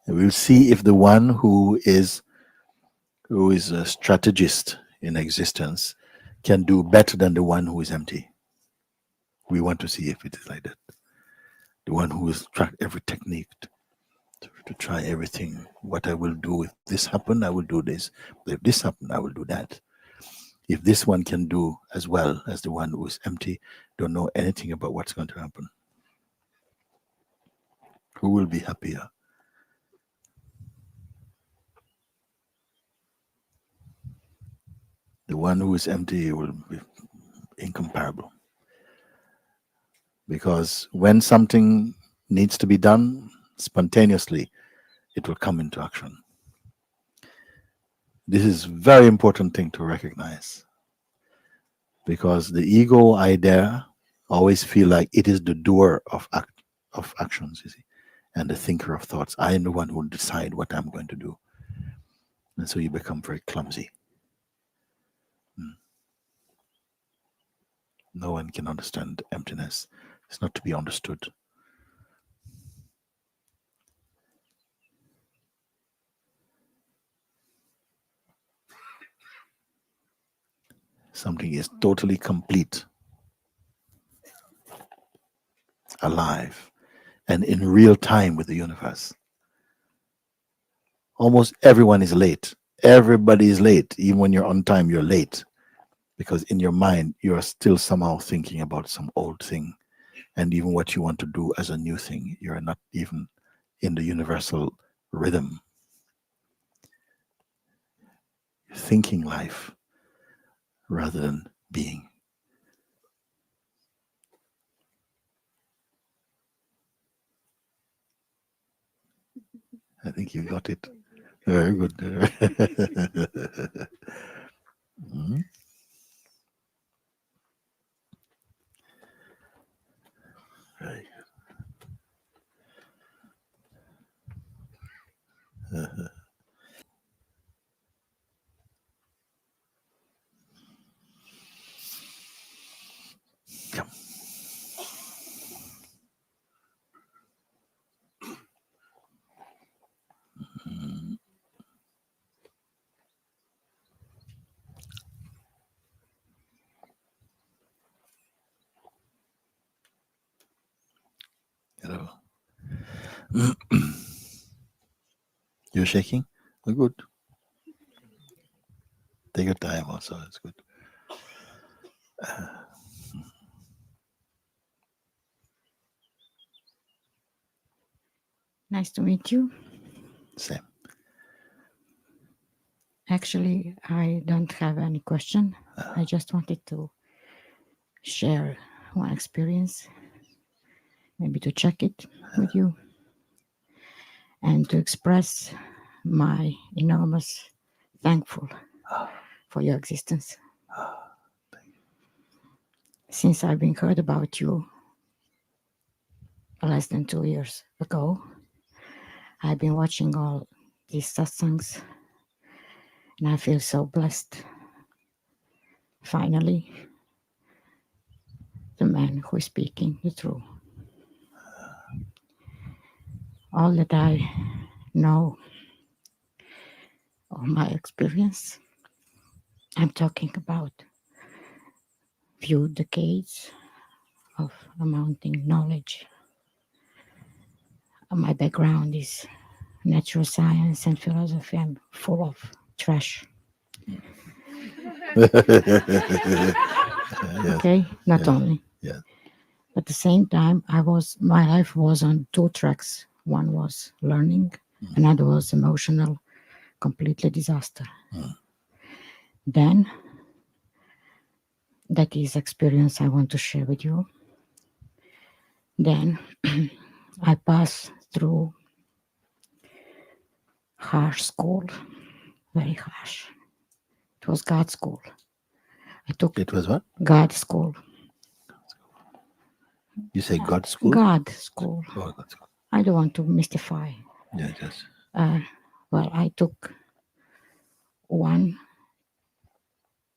And we'll see if the one who is a strategist in existence can do better than the one who is empty. We want to see if it is like that. The one who has tracked every technique to try everything. What I will do if this happen, I will do this. If this happen, I will do that. If this one can do as well as the one who is empty, don't know anything about what's going to happen. Who will be happier? The one who is empty will be incomparable. Because when something needs to be done, spontaneously, it will come into action. This is a very important thing to recognize. Because the ego idea always feel like it is the doer of actions, you see, and the thinker of thoughts. I am the one who will decide what I'm going to do. And so you become very clumsy. No one can understand emptiness. It's not to be understood. Something is totally complete, alive, and in real time with the universe. Almost everyone is late. Everybody is late. Even when you're on time, you're late. Because in your mind, you are still somehow thinking about some old thing. And even what you want to do as a new thing, you're not even in the universal rhythm. You're thinking life rather than being. I think you got it. Very good. Mhm. Very good. Come. Mhm. Hello. You're shaking? Oh, good. Take your time also. It's good. Nice to meet you. Same. Actually, I don't have any question. I just wanted to share one experience, maybe to check it with you, and to express my enormous thankful for your existence. Since I've been heard about you less than 2 years ago, I've been watching all these satsangs, and I feel so blessed. Finally, the man who is speaking the truth. All that I know of my experience, I'm talking about few decades of amounting knowledge. My background is natural science and philosophy. I'm full of trash. Yes. Okay, not yes, only. yes. At the same time, my life was on two tracks. One was learning, another was emotional, completely disaster. Then, that is experience I want to share with you. Then I passed through harsh school, very harsh. It was God's school. I took It was what? God's school. You say God school? God school. Oh, God school. I don't want to mystify. Yeah, yes. Well, I took one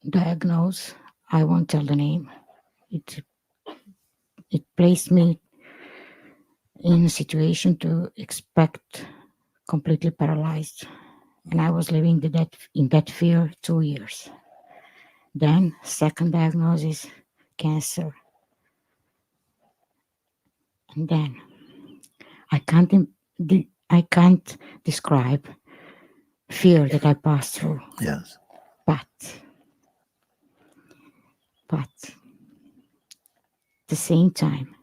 diagnose. I won't tell the name. It placed me in a situation to expect completely paralyzed, and I was living in that fear 2 years. Then second diagnosis, cancer, and then I can't describe fear that I passed through, Yes. but at the same time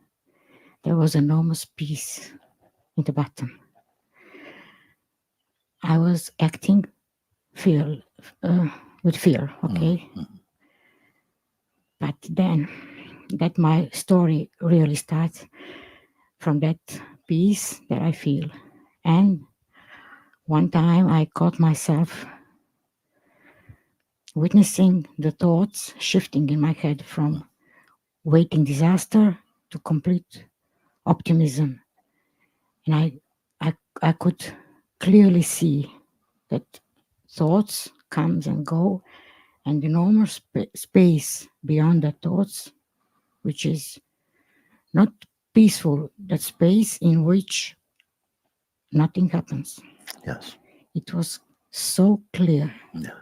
there was enormous peace in the bottom. I was acting with fear, okay? But then that my story really starts from that peace that I feel. And one time I caught myself witnessing the thoughts shifting in my head from waiting disaster to complete optimism. And I could clearly see that thoughts comes and go, and enormous space beyond the thoughts, which is not peaceful, that space in which nothing happens. Yes. It was so clear. Yes.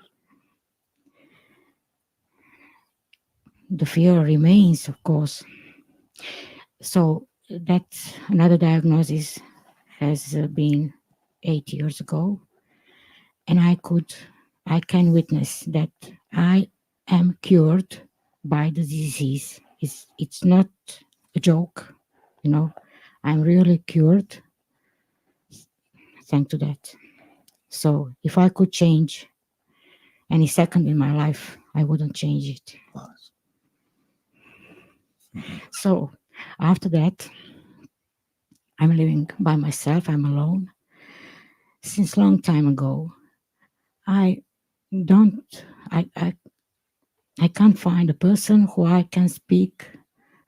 The fear remains, of course. So that another diagnosis has been 8 years ago, and I can witness that I am cured by the disease. It's not a joke, you know. I'm really cured thanks to that. So if I could change any second in my life, I wouldn't change it. Nice. So after that, I'm living by myself. I'm alone. Since long time ago, I don't. I can't find a person who I can speak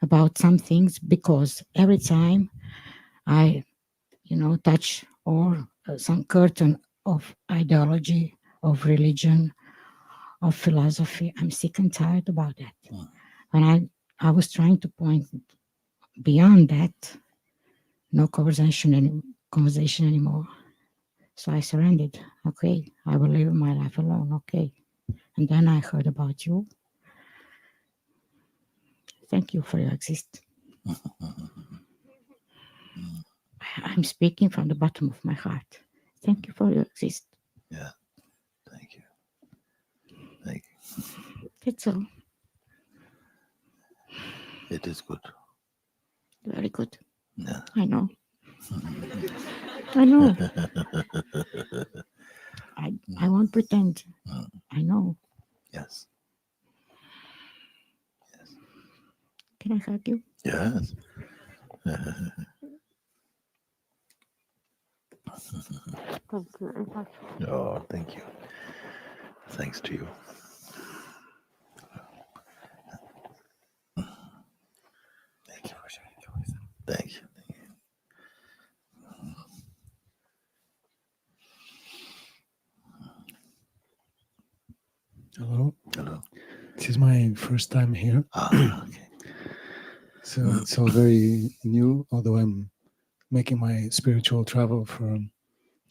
about some things, because every time I, touch or some curtain of ideology, of religion, of philosophy, I'm sick and tired about that. And I was trying to point beyond that, no conversation anymore. So I surrendered. Okay, I will live my life alone. Okay. And then I heard about you. Thank you for your existence. I'm speaking from the bottom of my heart. Thank you for your existence. Yeah. Thank you. Thank you. That's all. It is good. Very good. Yeah. I know. I know. I won't pretend. I know. Yes. Can I hug you? Yes. Thank you very much. Oh, thank you. Thanks to you. Thank you. Thank you. Hello. Hello. This is my first time here. Okay. So it's all very new, although I'm making my spiritual travel for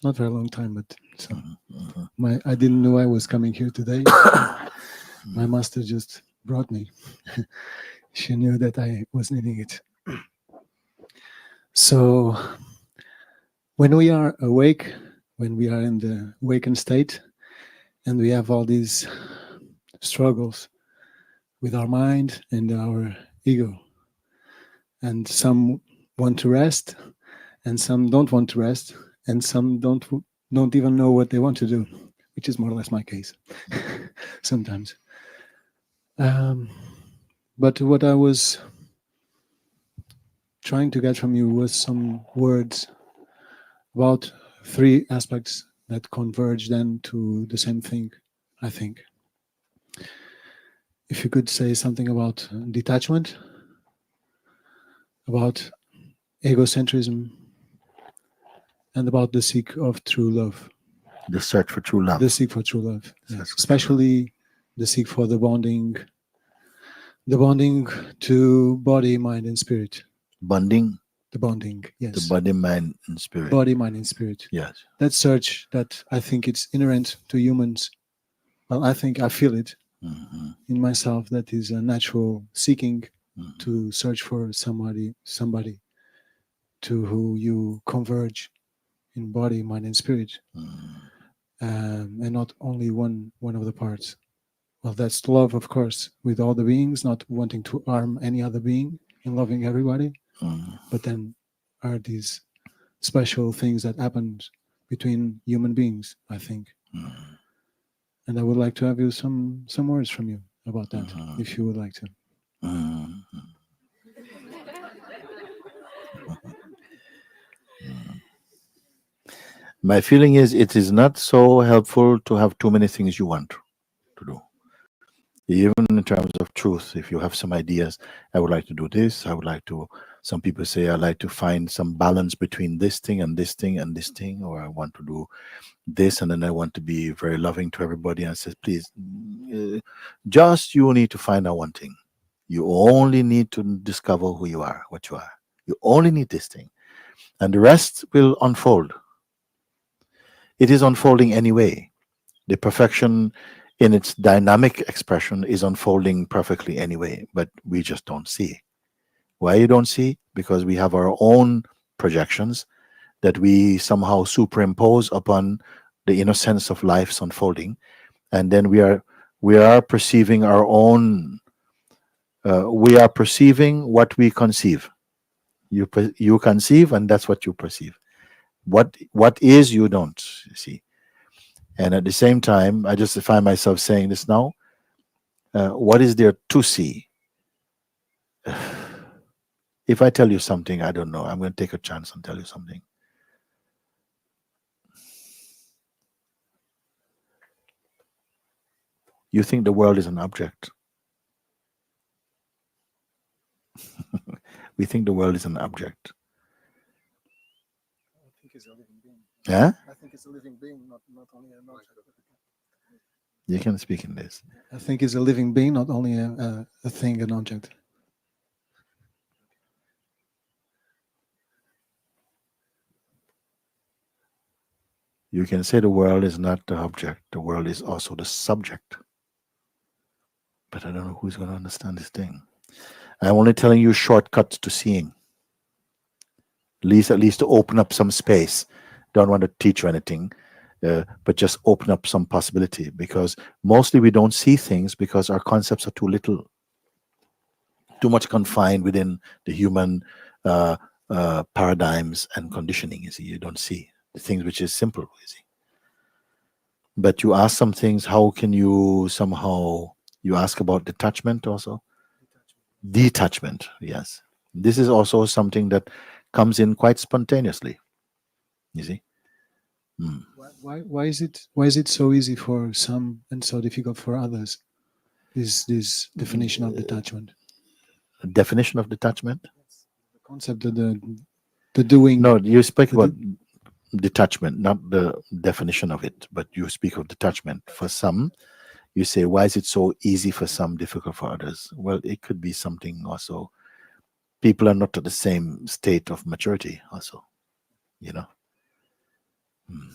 not very long time, but so I didn't know I was coming here today. My master just brought me. She knew that I was needing it. So when we are awake, when we are in the awakened state, and we have all these struggles with our mind and our ego, and some want to rest, and some don't want to rest, and some don't even know what they want to do, which is more or less my case sometimes. But what I was trying to get from you was some words about three aspects that converge then to the same thing, I think. If you could say something about detachment, about egocentrism, and about the seek of true love. The search for true love. The seek for true love, Search yes. for true Especially the seek for the bonding to body, mind, and spirit. Bonding, The bonding, the yes. body, mind, and spirit. Body, mind, and spirit. Yes. That search that I think it's inherent to humans. Well, I think I feel it Mhm, in myself. That is a natural seeking mhm, to search for somebody to who you converge in body, mind, and spirit, mhm, and not only one of the parts. Well, that's love, of course, with all the beings, not wanting to harm any other being and loving everybody. mhm, But then are these special things that happen between human beings, I think. mhm, And I would like to have you some words from you about that, mhm, if you would like to. mhm. My feeling is it is not so helpful to have too many things you want to do. Even in terms of truth, if you have some ideas, I would like to do this, I would like to, some people say, I like to find some balance between this thing and this thing and this thing, or I want to do this and then I want to be very loving to everybody. And I says, please, just you need to find out one thing. You only need to discover who you are, what you are. You only need this thing. And the rest will unfold. It is unfolding anyway. The perfection in its dynamic expression is unfolding perfectly anyway, but we just don't see. Why you don't see? Because we have our own projections that we somehow superimpose upon the innocence of life's unfolding, and then we are perceiving our own. We are perceiving what we conceive. You conceive, and that's what you perceive. What is you don't see. And at the same time, I just find myself saying this now. What is there to see? If I tell you something, I don't know. I'm going to take a chance and tell you something. You think the world is an object. We think the world is an object. I think it's a living being. Yeah? I think it's a living being, not only an object. You can speak in this. I think it's a living being, not only a thing, an object. You can say the world is not the object, the world is also the subject. But I don't know who's going to understand this thing. I'm only telling you shortcuts to seeing. At least to open up some space. Don't want to teach you anything, but just open up some possibility, because mostly we don't see things because our concepts are too little, too much confined within the human paradigms and conditioning. You see, you don't see the things which is simple. You see, but you ask some things. How can you somehow? You ask about detachment also. Detachment, yes. This is also something that comes in quite spontaneously. You see. Mm. Why is it so easy for some and so difficult for others? This definition of detachment. Definition of detachment? The concept of the doing. No, you speak the about detachment, not the definition of it, but you speak of detachment. For some, you say, why is it so easy for some, difficult for others? Well, it could be something also. People are not at the same state of maturity, also, you know. Hmm.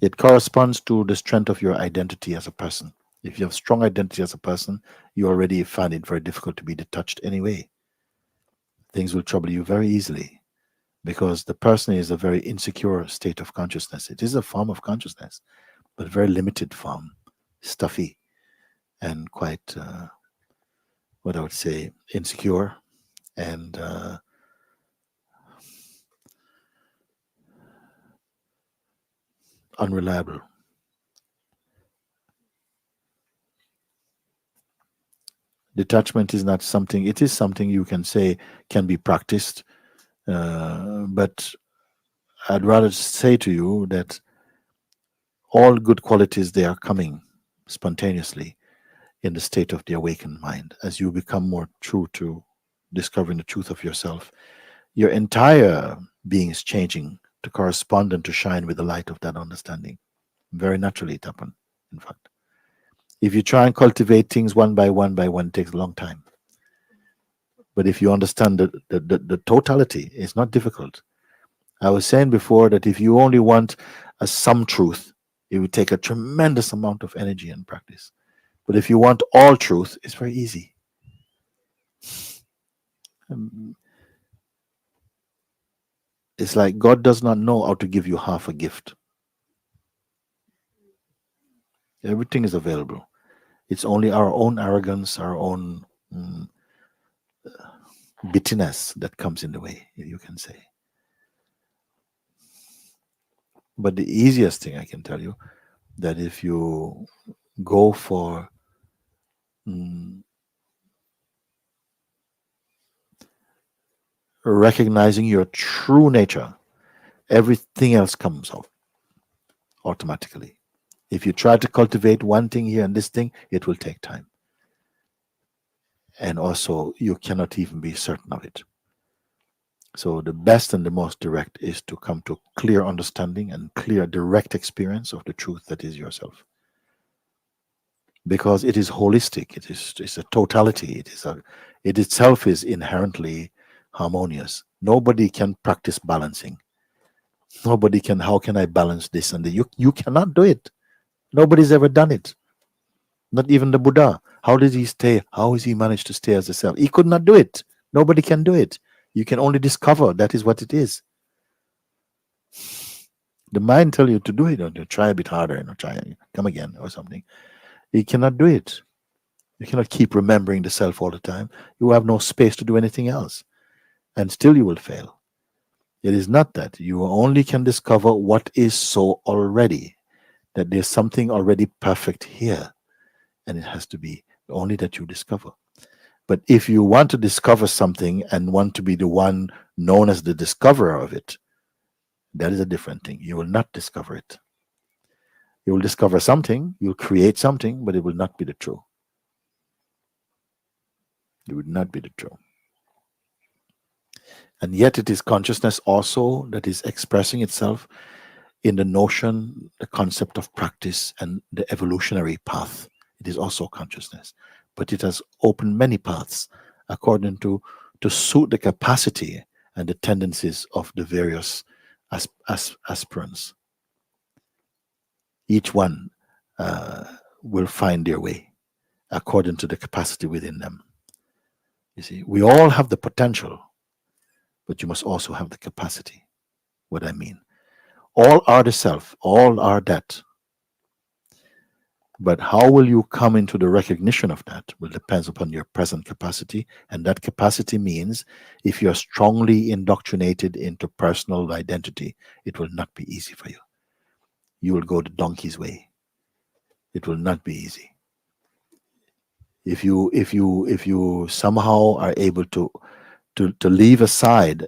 It corresponds to the strength of your identity as a person. If you have strong identity as a person, you already find it very difficult to be detached anyway. Things will trouble you very easily because the person is a very insecure state of consciousness. It is a form of consciousness, but a very limited form, stuffy, and quite, what I would say, insecure and unreliable. Detachment is not something, it is something you can say can be practiced, but I'd rather say to you that all good qualities, they are coming spontaneously. in the state of the awakened mind. As you become more true to discovering the truth of yourself, your entire being is changing to correspond and to shine with the light of that understanding. Very naturally it happens, in fact. If you try and cultivate things one by one, it takes a long time. But if you understand the totality, it's not difficult. I was saying before that if you only want some truth, it would take a tremendous amount of energy and practice. But if you want all truth, it's very easy. It's like God does not know how to give you half a gift. Everything is available. It's only our own arrogance, our own bitterness that comes in the way, you can say. But the easiest thing I can tell you, that if you go for recognizing your true nature, everything else comes out automatically. If you try to cultivate one thing here and this thing, it will take time. And also, you cannot even be certain of it. So the best and the most direct is to come to clear understanding and clear direct experience of the truth that is yourself. Because it is holistic, it's a totality, it itself is inherently harmonious. Nobody can practice balancing. Nobody can, how can I balance this and that? You cannot do it. Nobody's ever done it. Not even the Buddha. How did he stay? How has he managed to stay as a self? He could not do it. Nobody can do it. You can only discover that is what it is. The mind tell you to do it, or to try a bit harder, and try come again or something. You cannot do it. You cannot keep remembering the self all the time. You have no space to do anything else. And still you will fail. It is not that. You only can discover what is so already, that there's something already perfect here. And it has to be only that you discover. But if you want to discover something and want to be the one known as the discoverer of it, that is a different thing. You will not discover it. You will discover something, you'll create something, but it will not be the true. It would not be the true. And yet it is consciousness also that is expressing itself in the notion, the concept of practice and the evolutionary path. It is also consciousness. But it has opened many paths according to suit the capacity and the tendencies of the various aspirants. Each one will find their way according to the capacity within them. You see, we all have the potential, but you must also have the capacity. What I mean, all are the self, all are that. But how will you come into the recognition of that will depend upon your present capacity. And that capacity means if you're strongly indoctrinated into personal identity, it will not be easy for you. You will go the donkey's way. It will not be easy. If you somehow are able to leave aside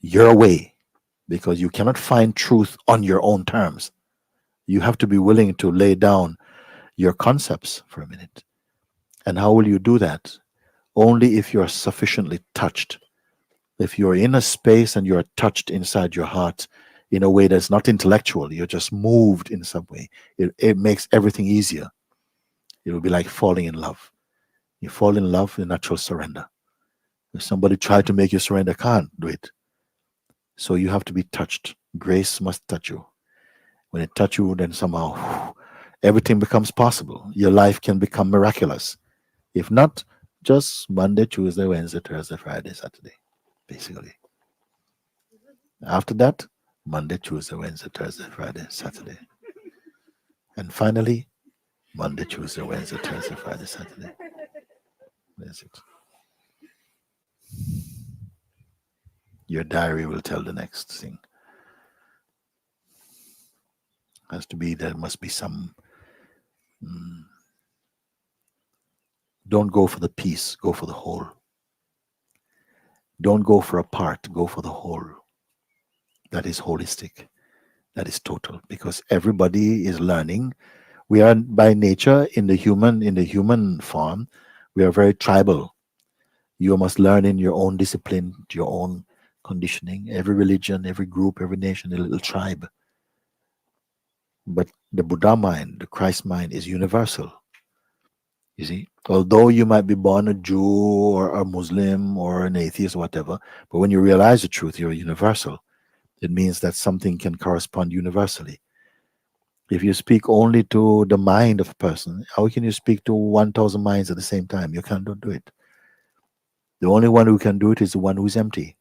your way, because you cannot find truth on your own terms. You have to be willing to lay down your concepts for a minute. And how will you do that? Only if you're sufficiently touched. If you're in a space and you're touched inside your heart in a way that's not intellectual, you're just moved in some way. It makes everything easier. It will be like falling in love. You fall in love in natural surrender. If somebody tried to make you surrender, can't do it. So you have to be touched. Grace must touch you. When it touches you, then somehow everything becomes possible. Your life can become miraculous. If not, just Monday, Tuesday, Wednesday, Thursday, Friday, Saturday, basically. After that, Monday, Tuesday, Wednesday, Thursday, Friday, Saturday. And finally, Monday, Tuesday, Wednesday, Thursday, Friday, Saturday. That's it. Your diary will tell the next thing. Has to be, there must be some. Don't go for the piece, go for the whole. Don't go for a part, go for the whole. That is holistic. That is total. Because everybody is learning We are by nature in the human form, we are very tribal. You must learn in your own discipline, your own conditioning. Every religion, every group, every nation, a little tribe. But the Buddha mind, the Christ mind is universal. You see, although you might be born a Jew or a Muslim or an atheist or whatever, but when you realize the truth, you're universal. It means that something can correspond universally. If you speak only to the mind of a person, how can you speak to 1,000 minds at the same time? You can't do it. The only one who can do it is the one who's empty.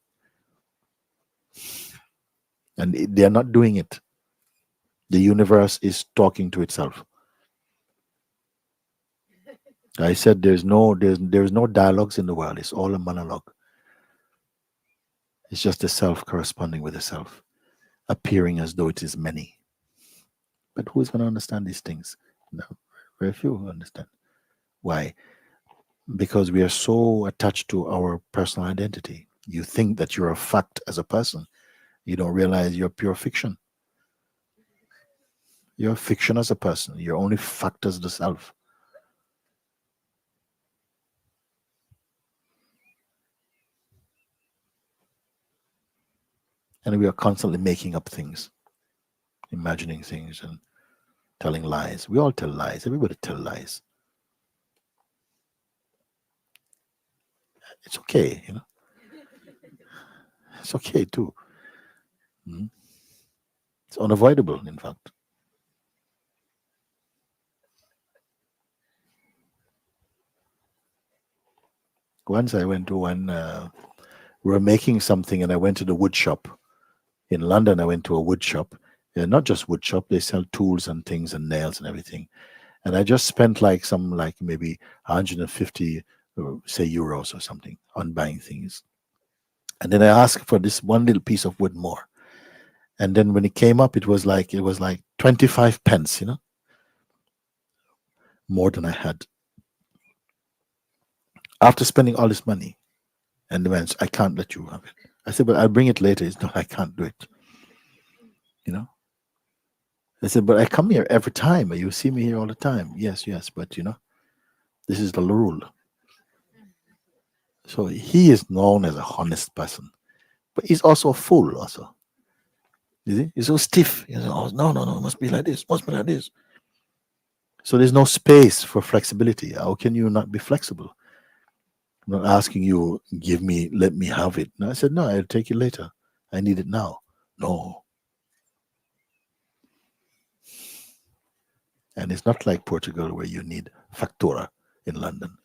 And they're not doing it. The universe is talking to itself. I said there's no dialogues in the world. It's all a monologue. It's just the self corresponding with the self, appearing as though it is many. But who's going to understand these things? No, very few understand. Why? Because we are so attached to our personal identity. You think that you're a fact as a person. You don't realize you're pure fiction. You're a fiction as a person. You're only fact as the self. And we are constantly making up things, imagining things and telling lies. We all tell lies. Everybody tells lies. It's okay, you know. It's okay too. It's unavoidable, in fact. Once I went to one, we were making something, and I went to the wood shop. In London, I went to a wood shop. Not just wood shop, they sell tools and things and nails and everything. And I just spent like maybe 150, say, euros or something on buying things. And then I asked for this one little piece of wood more. And then when it came up, it was like 25 pence, you know, more than I had. After spending all this money, and the man said, I can't let you have it. I said, but I'll bring it later. It's no, I can't do it. You know? I said, but I come here every time. You see me here all the time. Yes, but you know, this is the rule. So he is known as a honest person, but he's also a fool also. You see? He's so stiff. He says, oh, no, it must be like this, must be like this. So there's no space for flexibility. How can you not be flexible? I'm not asking you, let me have it. No, I said, no, I'll take it later. I need it now. No. And it's not like Portugal where you need factura in London.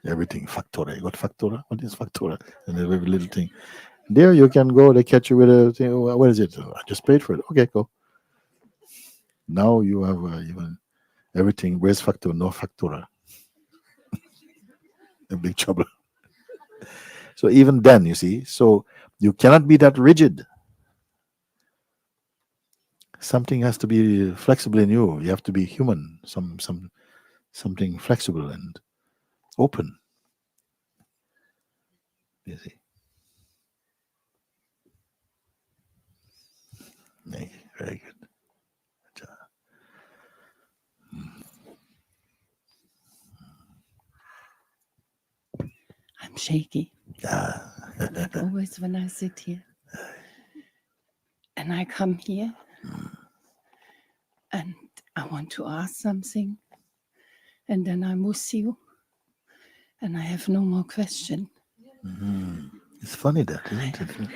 Everything factura. You got factura? What is factura? And every little thing. There you can go, they catch you with a thing. What is it? I just paid for it. Okay, go. Now you have even everything. Where's factura? No factura. In big trouble. So even then, you see, so you cannot be that rigid. Something has to be flexible in you. You have to be human. Something flexible and open. You see. Very good. I'm shaky. Ah. Like always when I sit here. And I come here and I want to ask something. And then I miss you. And I have no more question. It's funny that, isn't it?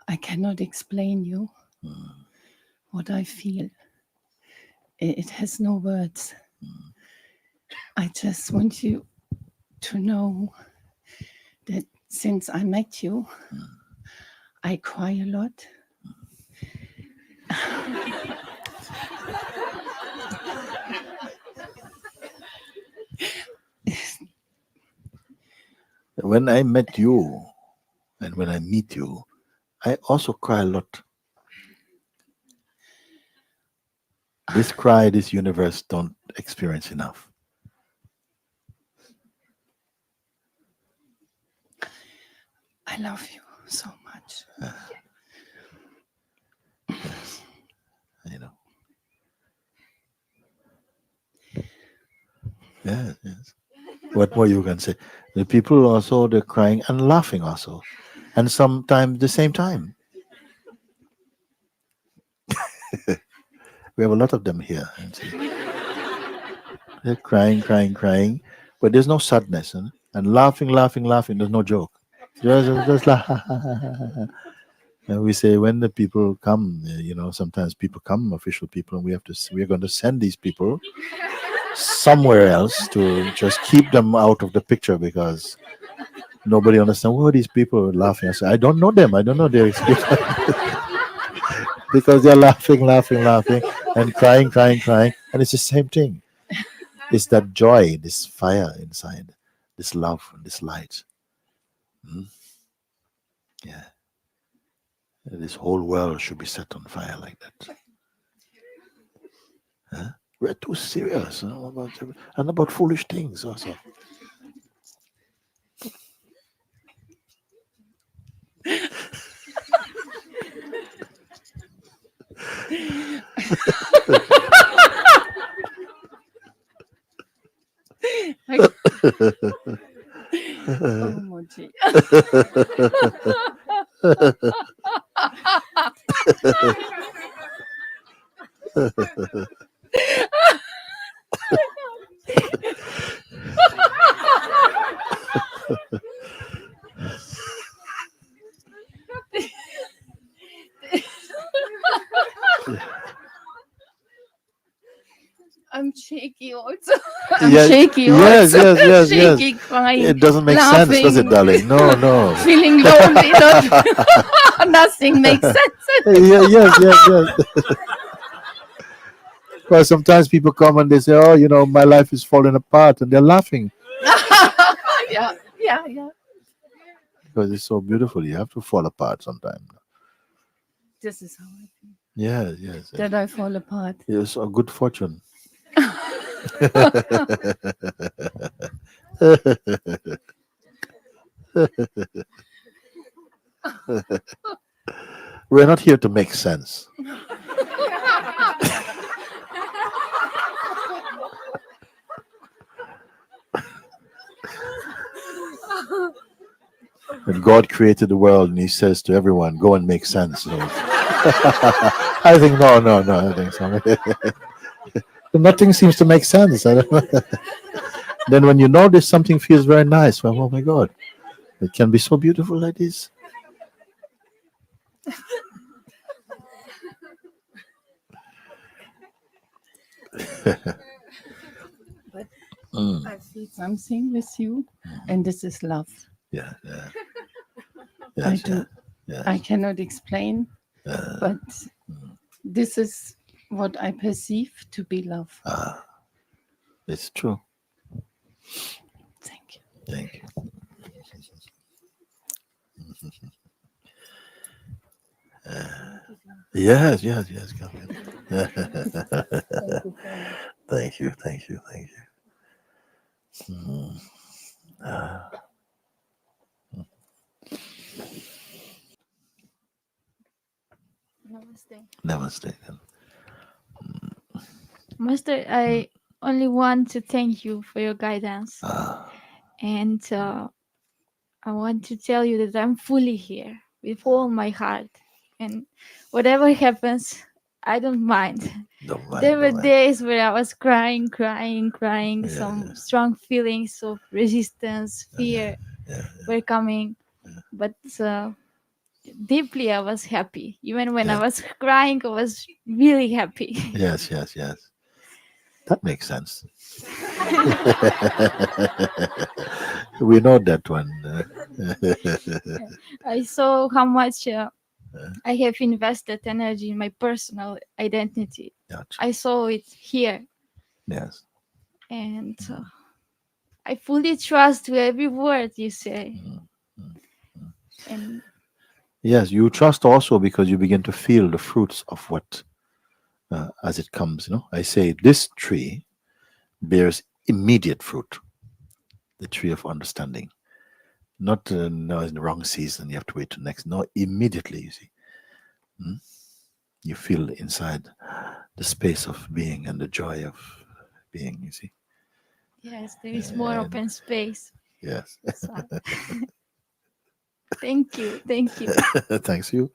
I cannot explain you what I feel. It has no words. I just want you to know that since I met you, I cry a lot. When I met you and when I meet you, I also cry a lot. This cry, this universe don't experience enough. I love you. so much. You know. Yes, yes. What more you can say? The people also, they're crying and laughing also, and sometimes the same time. We have a lot of them here. And see, they're crying, crying, crying, but there's no sadness, huh? And laughing, laughing, laughing. There's no joke. Just laugh. And we say when the people come, sometimes people come, official people, and we're going to send these people somewhere else to just keep them out of the picture because nobody understands who are these people laughing. I say, I don't know them. I don't know their experience because they're laughing, laughing, laughing, and crying, crying, crying, and it's the same thing. It's that joy, this fire inside, this love, this light. Hmm? Yeah, this whole world should be set on fire like that. Huh? We're too serious, and about foolish things also. Oh, Mooji. I'm shaky also. I'm Yes, shaky yes, also. yes, yes, yes. Shaky, crying, It doesn't make sense, does it, laughing, darling? No, no. feeling lonely. Nothing makes sense. Yeah, yes, yes, yes. Well, sometimes people come and they say, "Oh, my life is falling apart," and they're laughing Yeah, yeah, yeah. because it's so beautiful. You have to fall apart sometime. This is how I feel. Yes, yes, yes. That I fall apart. It's a good fortune. We're not here to make sense. When God created the world and He says to everyone, "Go and make sense." I think no, no, no. I think so. Nothing seems to make sense. I don't know. Then when you notice something feels very nice, well, oh my God, it can be so beautiful like this. But Mm. I feel something with you, and this is love. Yeah, yeah. I Yes, do. yeah, I yes. cannot explain, but this is what I perceive to be love. It's true. Thank you. Thank you. Yes, yes, yes. Come in. Thank you, thank you, thank you. Mm. Namaste. Namaste. Master, I only want to thank you for your guidance. Ah, And I want to tell you that I'm fully here with all my heart. And whatever happens, I don't mind. don't mind, There were don't mind. days where I was crying, Yeah, some strong feelings of resistance, fear yeah, were coming. But deeply, I was happy. Even when I yeah. was crying, I was really happy. Yes, yes, yes. That makes sense. We know that one. I saw how much I have invested energy in my personal identity. Yeah, I saw it here, yes. and I fully trust to every word you say. And Yes, you trust also because you begin to feel the fruits of what as it comes. I say this tree bears immediate fruit, the tree of understanding. Not no, in the wrong season. You have to wait till next. No, immediately. You see, Hmm? You feel inside the space of being and the joy of being. You see. Yes, there is more And- open space. Yes. That's why. Thank you. Thank you. Thanks you.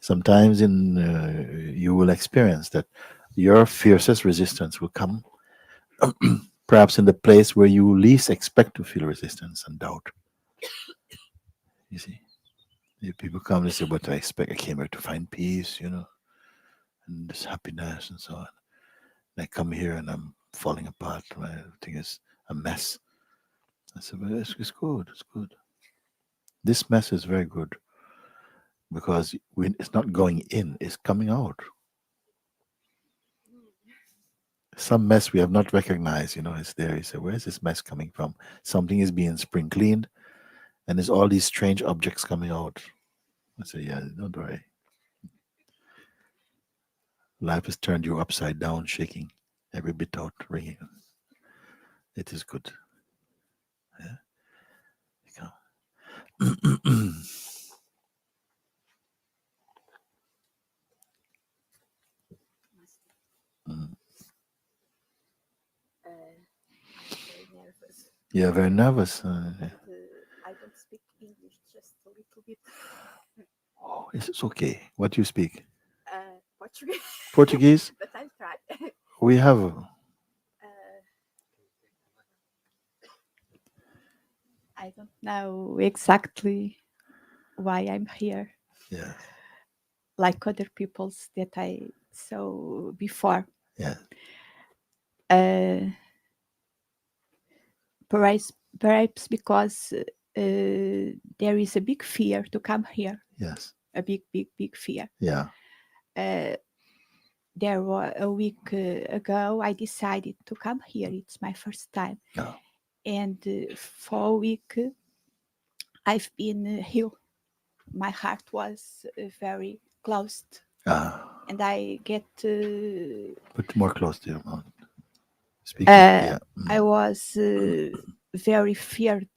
Sometimes you will experience that your fiercest resistance will come perhaps in the place where you least expect to feel resistance and doubt. You see, if people come and say, "What I expect, I came here to find peace, and this happiness and so on." And I come here and I'm falling apart. Everything is a mess. I said, "Well, it's good. It's good. This mess is very good because it's not going in; it's coming out. Some mess we have not recognized, it's there. You say, where's this mess coming from? Something is being spring cleaned, and there's all these strange objects coming out." I say, yeah, don't worry. Life has turned you upside down, shaking every bit out, ringing. It is good. Yeah. Mm. Very nervous. You're very nervous. I don't speak English, just a little bit. Oh, it's okay. What do you speak? Portuguese. Portuguese? But I'll try. We have. I don't know exactly why I'm here, Yeah. like other people's that I saw before. Yeah. Perhaps because there is a big fear to come here. Yes. A big, big, big fear. Yeah. There was a week ago, I decided to come here. It's my first time. Yeah. And for a week, I've been here. My heart was very closed. And I get... Put more close to your mouth. Speak. Yeah. I was very feared.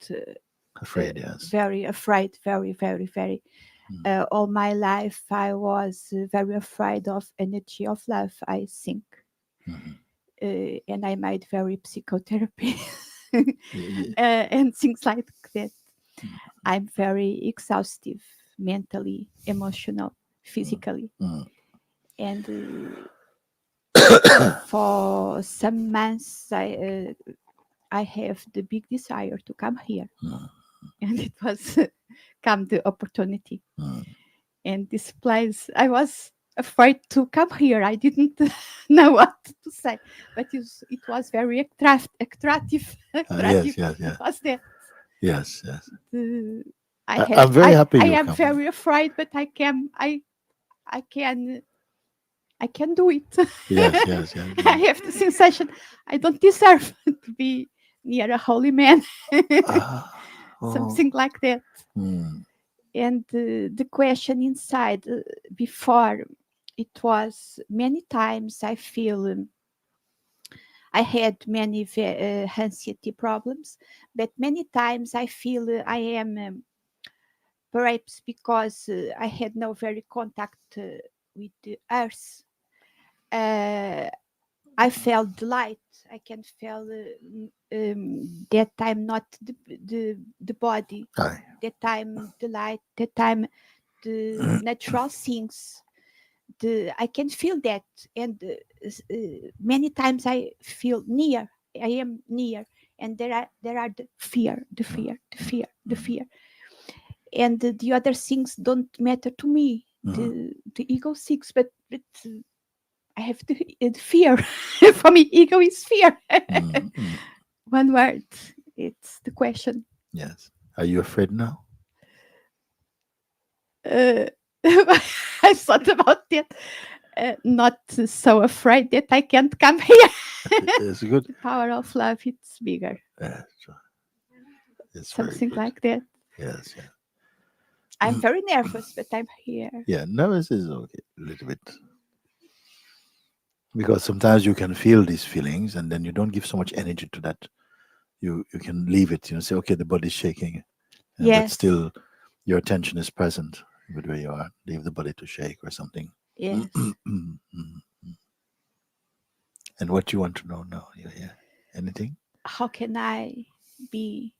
Afraid, yes. Very afraid, very, very, very. All my life, I was very afraid of energy of love, I think. And I made very psychotherapy and things like that. I'm very exhaustive, mentally, emotional, physically. And for some months, I have the big desire to come here. And it was come the opportunity. And this place, I was afraid to come here. I didn't know what to say, but it was very attractive. Yes, yes, yes. It was that. Yes, yes. I'm very happy I you am come. very afraid, but I can do it. Yes, yes, yes. I have the sensation I don't deserve to be near a holy man. Something like that. And the question inside before, it was many times I feel I had many anxiety problems, but many times I feel I am perhaps because I had no very contact with the earth. I felt the light. I can feel that I'm not the body. Aye. That I'm the light. That I'm the natural things. I can feel that, and many times I feel near. I am near, and there are the fear, and the other things don't matter to me. The ego things, but I have the fear. For me, ego is fear. One word. It's the question. Yes. Are you afraid now? I thought about that. Not so afraid that I can't come here. It's good. The power of love, it's bigger. Yeah, it's Something very good. like that. Yes, yeah. I'm very nervous, but I'm here. Yeah, nervous is okay, a little bit. Because sometimes you can feel these feelings and then you don't give so much energy to that. You can leave it, say, okay, the body's shaking. But Yes. still your attention is present with where you are. Leave the body to shake or something. Yes. And what you want to know now? Yeah. Anything? How can I be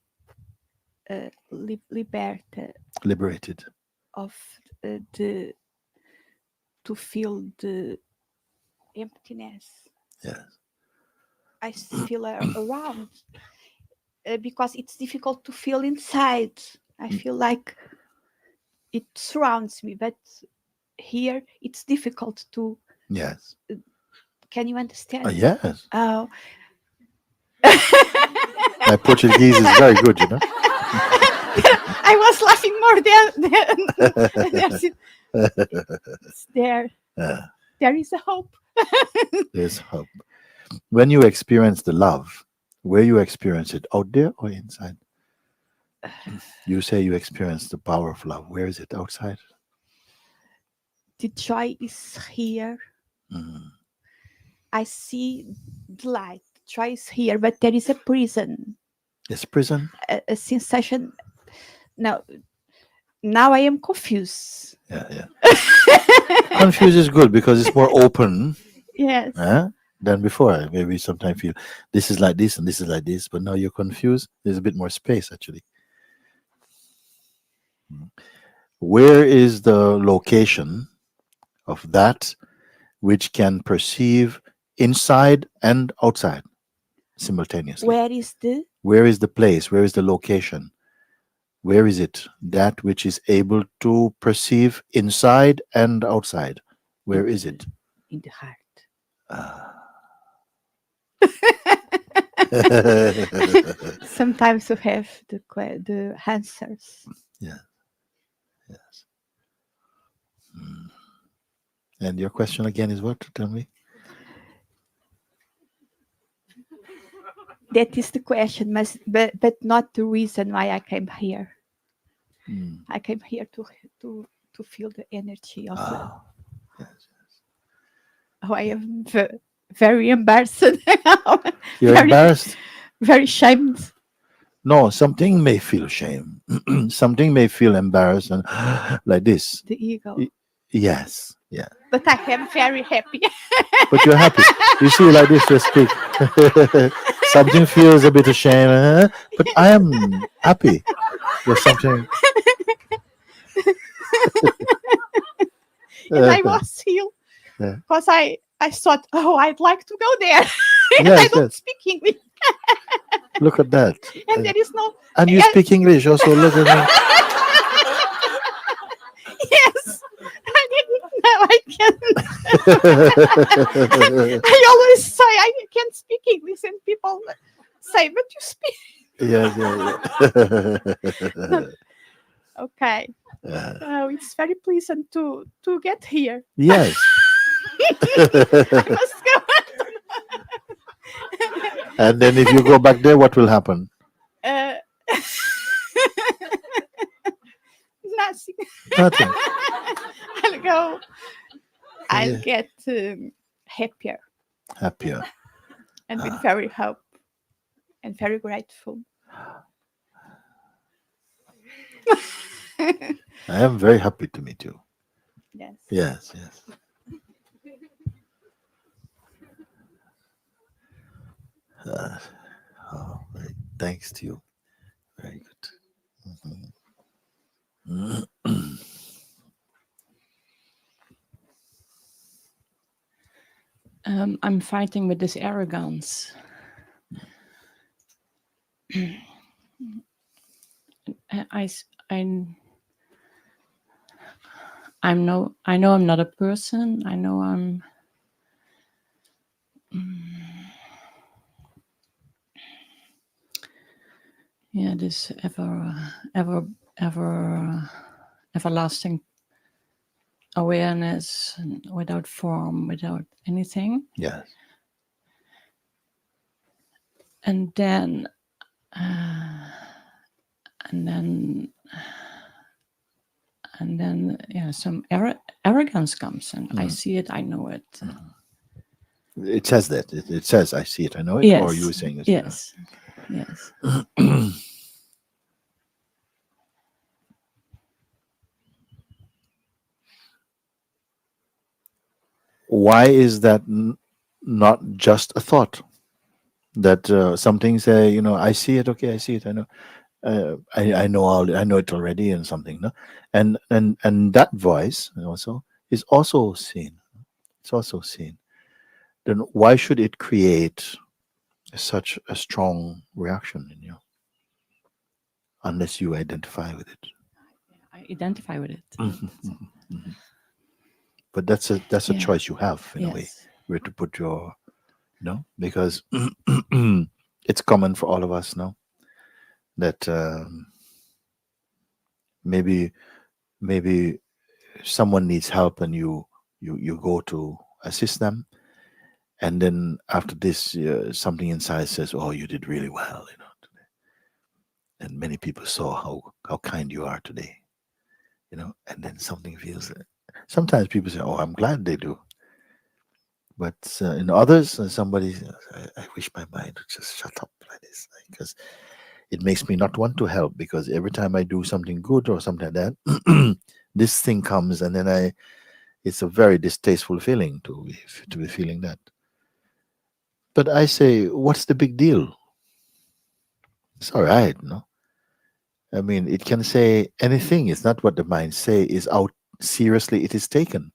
Liberated. of to feel the emptiness? Yes. I feel around because it's difficult to feel inside. I feel like it surrounds me, but here it's difficult to. Yes. Can you understand? Yes. Oh. My Portuguese is very good, I was laughing more than there is a hope. There's hope. When you experience the love, where you experience it, out there or inside? You say you experience the power of love. Where is it? Outside? The joy is here. I see the light. Joy is here, but there is a prison. It's prison? A sensation. Now I am confused. Yeah. Confused is good because it's more open. Yes. Than before. Maybe sometimes feel this is like this and this is like this, but now you're confused. There's a bit more space actually. Where is the location of that which can perceive inside and outside simultaneously? Where is the place? Where is the location? Where is it? That which is able to perceive inside and outside. Where is it? In the heart. Sometimes you have the answers. Yes. And your question again is what? Tell me. That is the question, but not the reason why I came here. I came here to feel the energy of love. Yes. Oh, I am very embarrassed. You're embarrassed? Very shamed. No, something may feel shame. Something may feel embarrassed and like this. The ego. Yes. Yeah. But I am very happy. But you're happy. You see, like this, you speak. Something feels a bit ashamed, but I am happy. There's something. And I was healed because I thought, oh, I'd like to go there. And Yes, I don't speak English. Look at that. And there is no. And you speak English also. Look at me. Yes. I didn't know I can. I always say I can't speak English, and people say, but you speak. Yes. Okay. It's very pleasant to get here. Yes. I must go. And then if you go back there, what will happen? Nothing. Nothing. I'll go. I'll get happier. Happier. And with very hope and very grateful. I am very happy to meet you. Yes. Yes. Thanks to you. Very good. I'm fighting with this arrogance. I know I'm not a person. I know I'm. This everlasting awareness without form, without anything. Yes. And then and then some arrogance comes, and I see it, I know it. It says that. It says, I see it, I know it, Yes. or you were saying this? Yes. Yes. Why is that not just a thought? That something say, you know, I see it, okay, I see it, I know. I know I know it already, and something, no, and that voice also is also seen. It's also seen. Then why should it create such a strong reaction in you, unless you identify with it? I identify with it. But that's a Yeah. choice you have in a way, Yes. where to put your, because it's common for all of us now that maybe someone needs help, and you go to assist them, and then after this something inside says, oh, you did really well, today. And many people saw how kind you are today, and then something feels sometimes people say, oh, I'm glad they do. But in others, somebody, I wish my mind would just shut up like this, because it makes me not want to help, because every time I do something good or something like that, this thing comes, and then it's a very distasteful feeling to be feeling that. But I say, what's the big deal? It's all right, no? I mean, it can say anything. It's not what the mind say, is how seriously it is taken.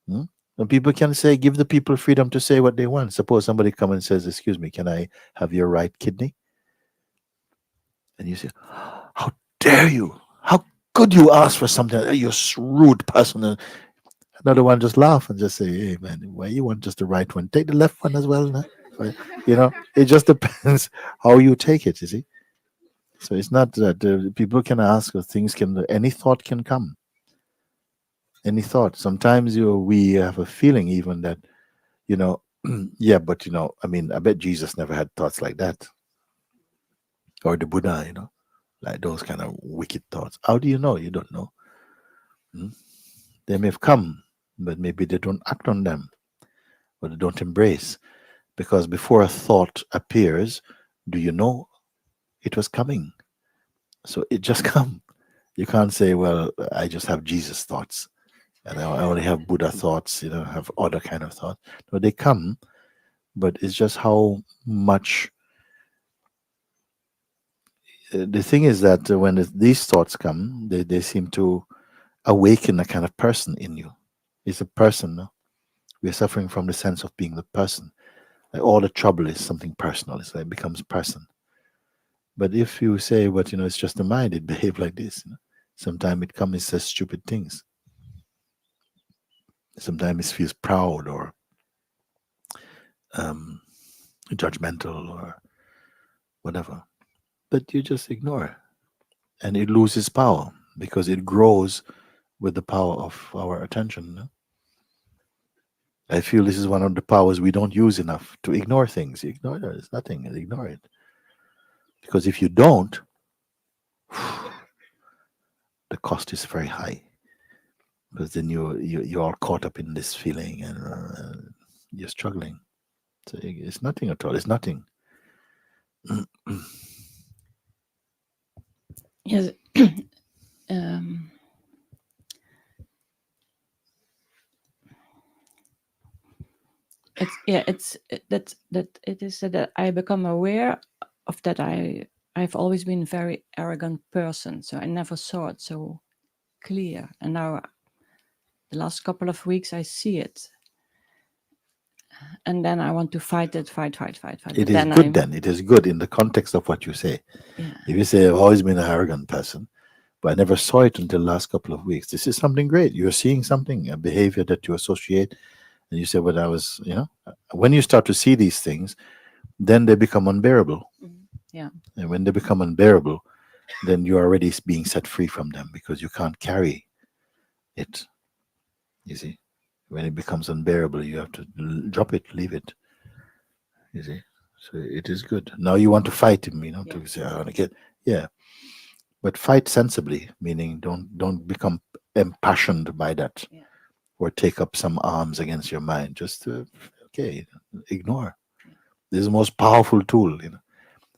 And people can say, give the people freedom to say what they want. Suppose somebody come and says, excuse me, can I have your right kidney? And you say, how dare you? How could you ask for something? You're a rude person. And another one just laugh and just say, hey, man, why you want just the right one? Take the left one as well. No? It just depends how you take it, you see. So it's not that people can ask, or things can, any thought can come. Any thought. Sometimes we have a feeling even that, yeah, but I mean, I bet Jesus never had thoughts like that. Or the Buddha, like those kind of wicked thoughts. How do you know? You don't know. They may have come, but maybe they don't act on them, or they don't embrace. Because before a thought appears, do you know it was coming? So it just come. You can't say, well, I just have Jesus thoughts, and I only have Buddha thoughts, have other kind of thoughts. No, they come, but it's just how much. The thing is that when these thoughts come, they seem to awaken a kind of person in you. It's a person. No? We're suffering from the sense of being the person. Like all the trouble is something personal. It's like it becomes person. But if you say, but it's just the mind, it behaves like this. Sometimes it comes and says stupid things. Sometimes it feels proud or judgmental or whatever. But you just ignore it. And it loses power because it grows with the power of our attention. No? I feel this is one of the powers we don't use enough, to ignore things. Ignore it. It's nothing. Ignore it. Because if you don't, the cost is very high. Because then you're all caught up in this feeling, and you're struggling. So it's nothing at all. It's nothing. Yes. It's that it is that I become aware of that. I've always been a very arrogant person, so I never saw it so clear. And now, the last couple of weeks, I see it, and then I want to fight it, fight. It is good. Then it is good in the context of what you say. Yeah. If you say, I've always been an arrogant person, but I never saw it until the last couple of weeks, this is something great. You're seeing something, a behavior that you associate, and you say, "But I was," when you start to see these things, then they become unbearable. Yeah. And when they become unbearable, then you're already being set free from them, because you can't carry it. You see, when it becomes unbearable, you have to drop it, leave it. You see, so it is good. Now you want to fight him, to say, I want to get, yeah. But fight sensibly, meaning don't become impassioned by that, Yeah. or take up some arms against your mind. Just okay, ignore. Yeah. This is the most powerful tool.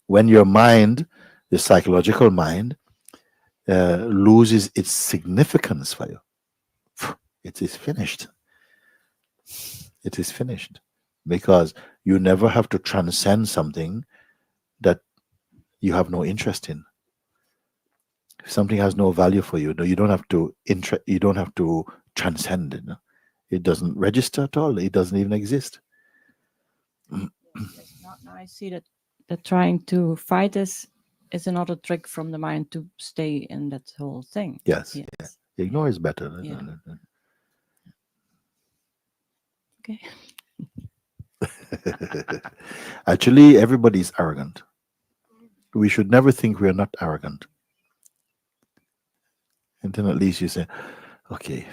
When your mind, the psychological mind, loses its significance for you, it is finished. It is finished, because you never have to transcend something that you have no interest in. If something has no value for you, no, you don't have to you don't have to transcend it. No? It doesn't register at all. It doesn't even exist. Yes, now I see that trying to fight is another trick from the mind to stay in that whole thing. Yes. Yes. Yeah. Ignore is better. Yeah. Okay. Actually, everybody is arrogant. We should never think we are not arrogant. And then at least you say, okay,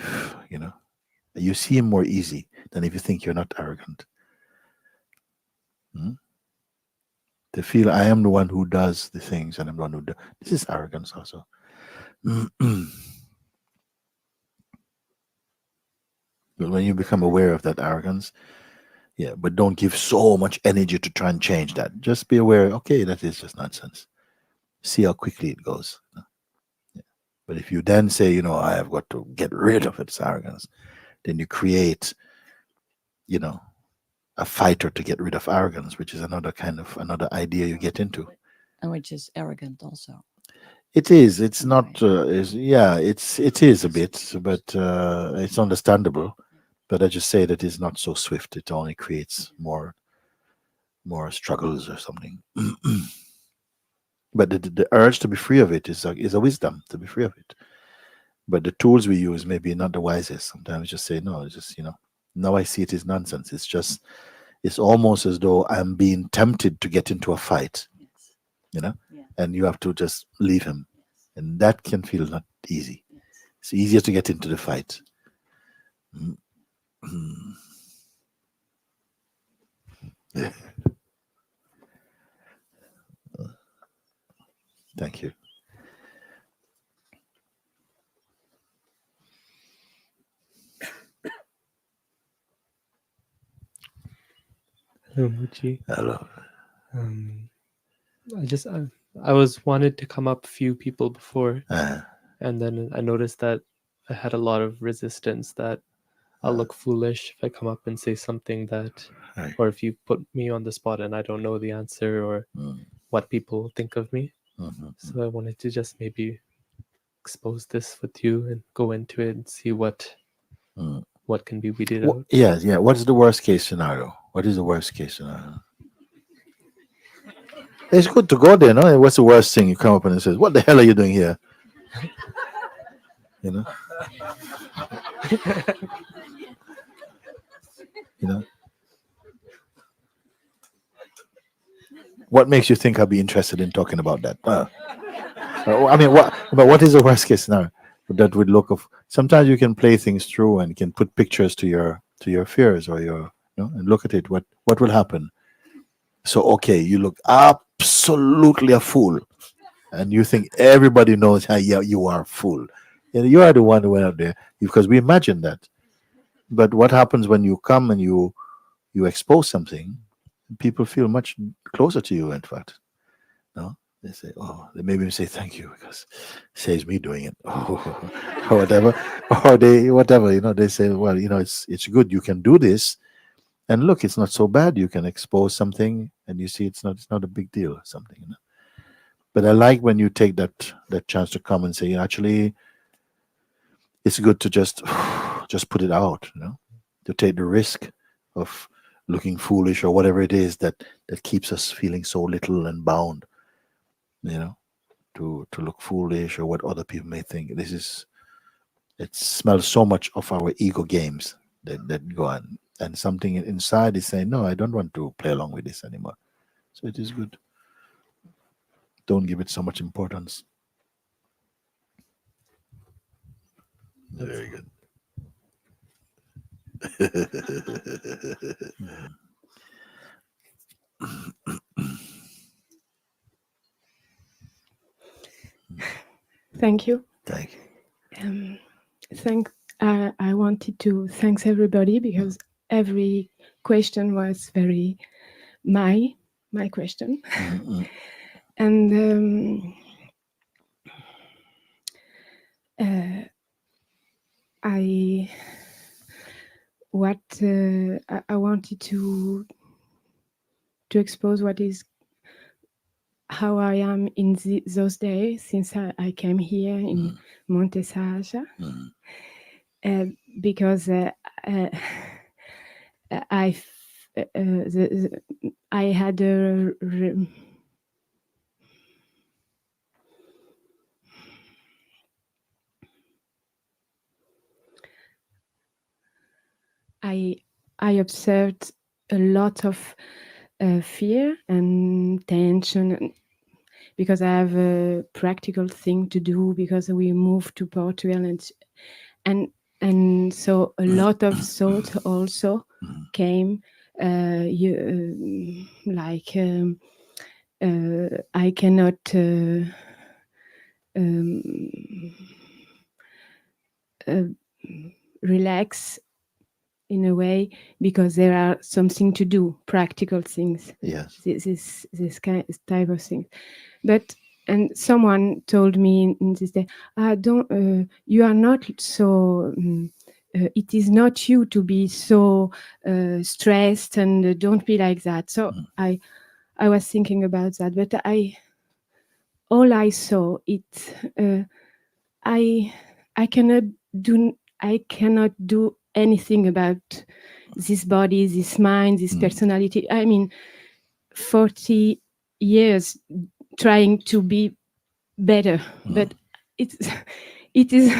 you seem more easy than if you think you're not arrogant. To feel I am the one who does the things and I'm the one who does. This is arrogance also. But when you become aware of that arrogance, yeah, but don't give so much energy to try and change that. Just be aware, okay, that is just nonsense. See how quickly it goes. Yeah. But if you then say, I have got to get rid of its arrogance, then you create, a fighter to get rid of arrogance, which is another idea you get into. And which is arrogant also. It is. It's not. It is a bit, but it's understandable. But I just say that it's not so swift. It only creates more struggles or something. But the urge to be free of it is a wisdom to be free of it. But the tools we use maybe not the wisest. Sometimes just say no. It's just now I see it is nonsense. It's almost as though I'm being tempted to get into a fight. Yeah. And you have to just leave him. And that can feel not easy. It's easier to get into the fight. Yeah. Thank you. Hello, Mooji. Hello. I was wanted to come up a few people before, Uh, and then I noticed that I had a lot of resistance, that I'll look foolish if I come up and say something that, Right. or if you put me on the spot and I don't know the answer or what people think of me. So I wanted to just maybe expose this with you and go into it and see what can be weeded out. Yeah. What is the worst case scenario? What is the worst case scenario? It's good to go there, no? What's the worst thing? You come up and it says, "What the hell are you doing here?" You know. What makes you think I'll be interested in talking about that? I mean, what is the worst case scenario? That would look of. Sometimes you can play things through and you can put pictures to your fears or and look at it. What will happen? So okay, you look absolutely a fool, and you think everybody knows how you are a fool. And you are the one who went out there because we imagine that. But what happens when you come and you expose something? People feel much closer to you. In fact, no, they say, "Oh," they maybe say thank you because it saves me doing it, or whatever, or they whatever. They say, "Well, it's good you can do this." And look, it's not so bad. You can expose something, and you see it's not a big deal or something. But I like when you take that chance to come and say, actually, it's good to just put it out. To take the risk of looking foolish or whatever it is that keeps us feeling so little and bound. To look foolish or what other people may think. It smells so much of our ego games that go on. And something inside is saying, no, I don't want to play along with this anymore. So it is good. Don't give it so much importance. Very good. Thank you. Thank you. I wanted to thank everybody because every question was very my question, and I wanted to expose what is how I am in those days since I came here in Montesaja, because I had a I observed a lot of fear and tension because I have a practical thing to do because we moved to Portugal and so a lot of thought also came I cannot relax in a way because there are something to do, practical things. Yes. This type of thing. But and someone told me in this day, don't you are not so. It is not you to be so stressed and don't be like that. So I was thinking about that, but all I saw it. I cannot do anything about this body, this mind, this personality. I mean, 40 years trying to be better, but it is.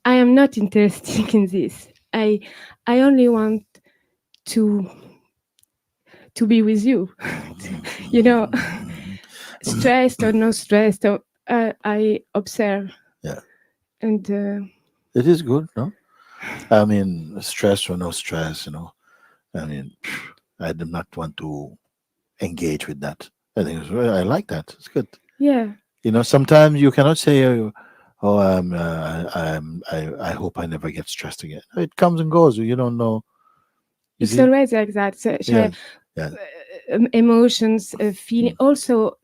I am not interested in this. I only want to be with you. You know, stressed or no stressed. Or, I observe. Yeah. And it is good, no? I mean, stress or no stress, I mean, I do not want to engage with that. I think I like that. It's good. Yeah. Sometimes you cannot say, "Oh, I hope I never get stressed again." It comes and goes. You don't know. It's always like that. So, emotions, feeling. Also,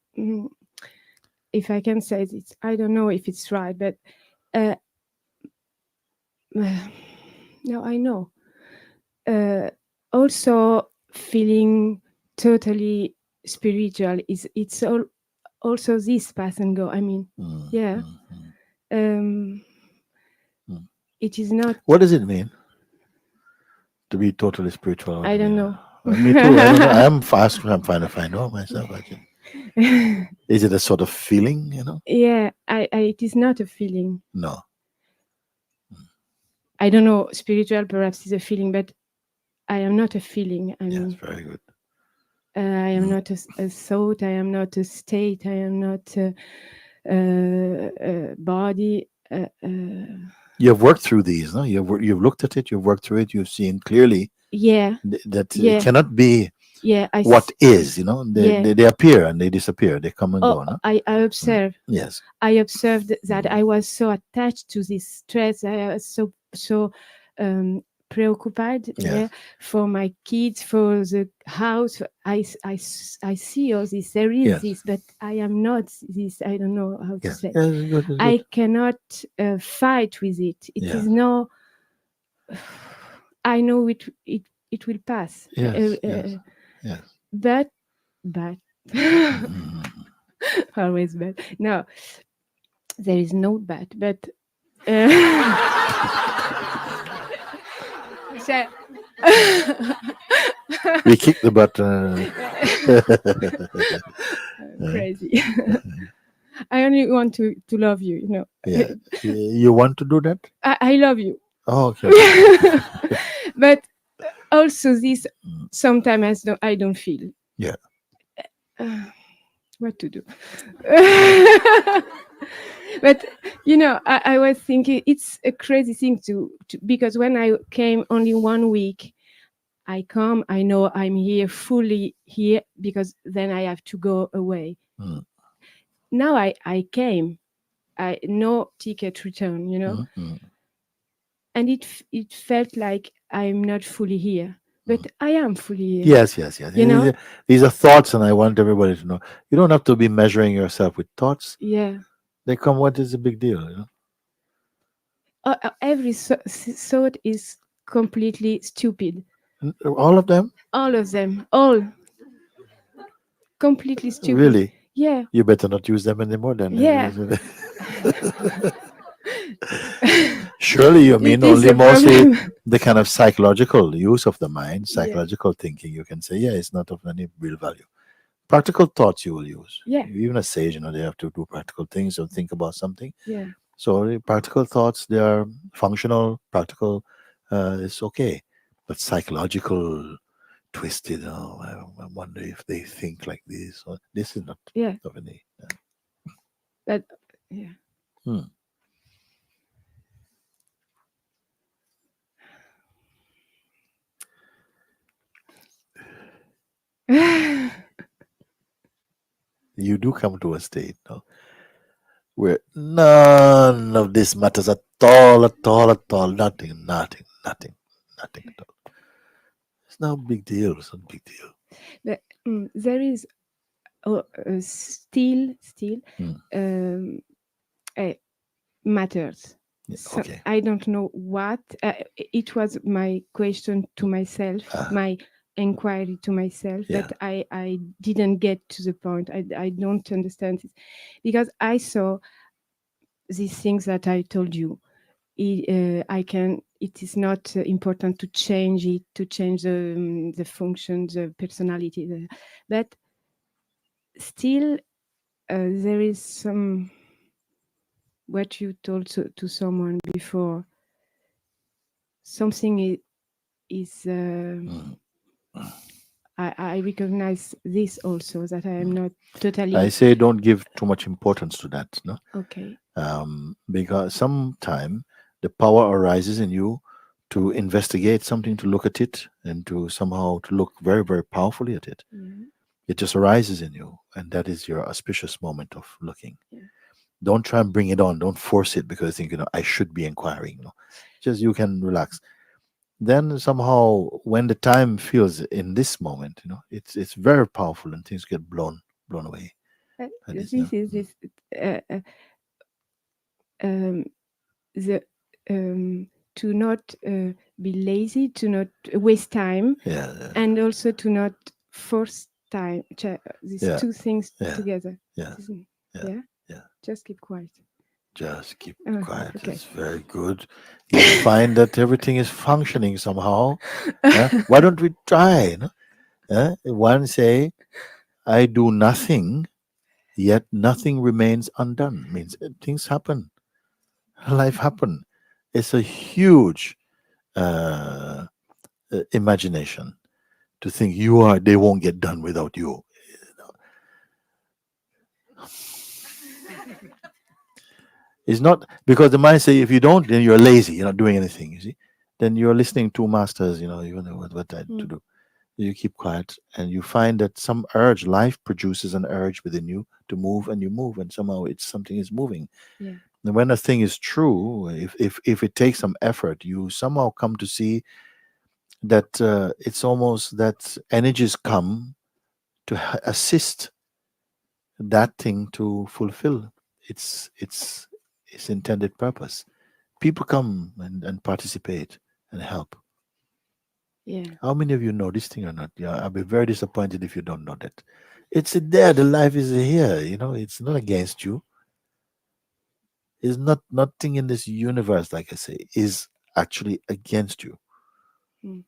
if I can say this, I don't know if it's right, but no, I know. Also, feeling totally spiritual it's also this pass and go. I mean, yeah. It is not. What does it mean to be totally spiritual? I don't know. Me too. I don't know. I'm fast. I'm trying to find out myself. Is it a sort of feeling? Yeah, it is not a feeling. No. I don't know. Spiritual perhaps is a feeling, but I am not a feeling. I mean, yes, very good. I am not a thought. I am not a state. I am not a body. You've worked through these, no? You've looked at it. You've worked through it. You've seen clearly. Yeah. That it cannot be. Yeah. What is, They appear and they disappear. They come and go. No? I observe. Yes. I observed that I was so attached to this stress. I was so preoccupied for my kids, for the house. I see all this. There is this, but I am not this. I don't know how to say. Yes, good. I cannot fight with it. It is no. I know it will pass. Yes. Yes. But always bad. No, there is no bad. But we kick the butt. Crazy. I only want to love you. Yeah. You want to do that? I love you. Oh, okay. But also this sometimes I don't feel. Yeah. What to do? But I was thinking it's a crazy thing to because when I came only 1 week, I come, I know I'm here fully here because then I have to go away. Now I came, I no ticket return, you know. And it felt like I'm not fully here, but I am fully here. Yes. You know? These are thoughts, and I want everybody to know you don't have to be measuring yourself with thoughts. Yeah. They come. What is the big deal? You know? Every thought is completely stupid. All of them. All of them. All. Completely stupid. Really? Yeah. You better not use them anymore then. Yeah. Surely you mean It is only a mostly problem. the kind of psychological use of the mind, Yeah. psychological thinking. You can say, yeah, it's not of any real value. Practical thoughts you will use. Yeah. Even a sage, they have to do practical things or think about something. Yeah. So the practical thoughts, they are functional, practical. It's okay, but psychological, twisted. Oh, I wonder if they think like this. Or this is not of any. But yeah. You do come to a state, where none of this matters at all, at all, at all. Nothing at all. It's no big deal. It's not a big deal. But, there is still matters. So Okay. I don't know what. It was my question to myself, my inquiry to myself, but I didn't get to the point. I don't understand it, because I saw these things that I told you. It is not important to change it, to change the function, the personality, but still there is some, what you told to someone before, something is I recognize this also, that I am not totally. I say don't give too much importance to that, no? Okay. Because sometime the power arises in you to investigate something, to look at it, and to somehow to look very, very powerfully at it. It just arises in you, and that is your auspicious moment of looking. Don't try and bring it on. Don't force it because you think, I should be inquiring. Just you can relax. Then somehow, when the time feels in this moment, it's very powerful, and things get blown away. This is the to not be lazy, to not waste time, and also to not force time. These two things together. Yeah. Just keep quiet. Just keep quiet. Okay. It's very good. You find that everything is functioning somehow. Why don't we try? One say, I do nothing, yet nothing remains undone. Means things happen. Life happen. It's a huge imagination to think they won't get done without you. It's not, because the mind say if you don't, then you're lazy. You're not doing anything. You see, then you're listening to masters. You know what to do. You keep quiet, and you find that some urge, life produces an urge within you to move, and you move, and somehow something is moving. Yeah. And when a thing is true, if it takes some effort, you somehow come to see that it's almost that energies come to assist that thing to fulfill its intended purpose. People come and participate and help. Yeah. How many of you know this thing or not? Yeah, I'll be very disappointed if you don't know that. It's there. The life is here. It's not against you. It's nothing in this universe, like I say, is actually against you. And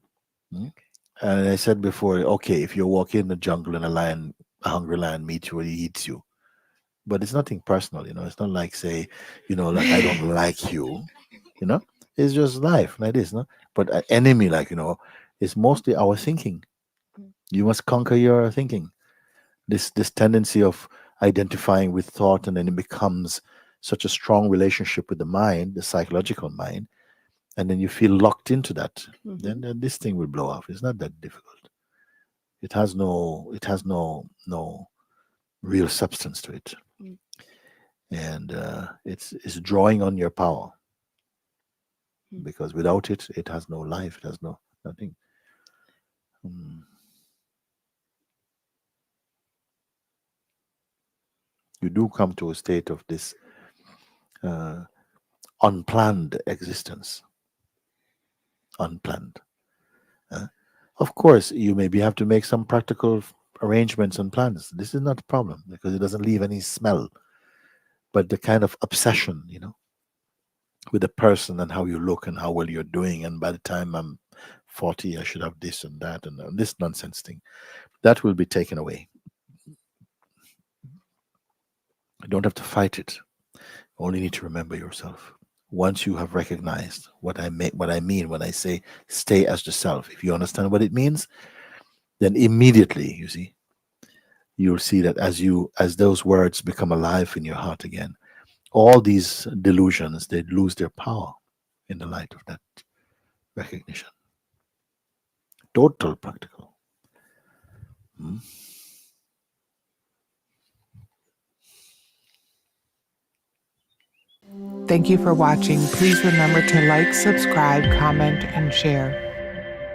I said before, okay, if you're walking in the jungle and a hungry lion meets you and he eats you, but it's nothing personal. It's not like say, like I don't like you. It's just life like this, no. But an enemy, it's mostly our thinking. You must conquer your thinking. This tendency of identifying with thought, and then it becomes such a strong relationship with the mind, the psychological mind, and then you feel locked into that. Then this thing will blow up. It's not that difficult. It has no real substance to it. And it's drawing on your power, because without it, it has no life, it has nothing. You do come to a state of this unplanned existence. Unplanned. Of course, you maybe have to make some practical arrangements and plans. This is not a problem because it doesn't leave any smell. But the kind of obsession, with a person and how you look and how well you're doing, and by the time I'm 40, I should have this and that and this nonsense thing, that will be taken away. You don't have to fight it. You only need to remember yourself. Once you have recognized what I mean when I say stay as the self, if you understand what it means, then immediately, you see, you'll see that as those words become alive in your heart again, all these delusions, they lose their power in the light of that recognition. Total practical. Thank you for watching. Please remember to like, subscribe, comment, and share.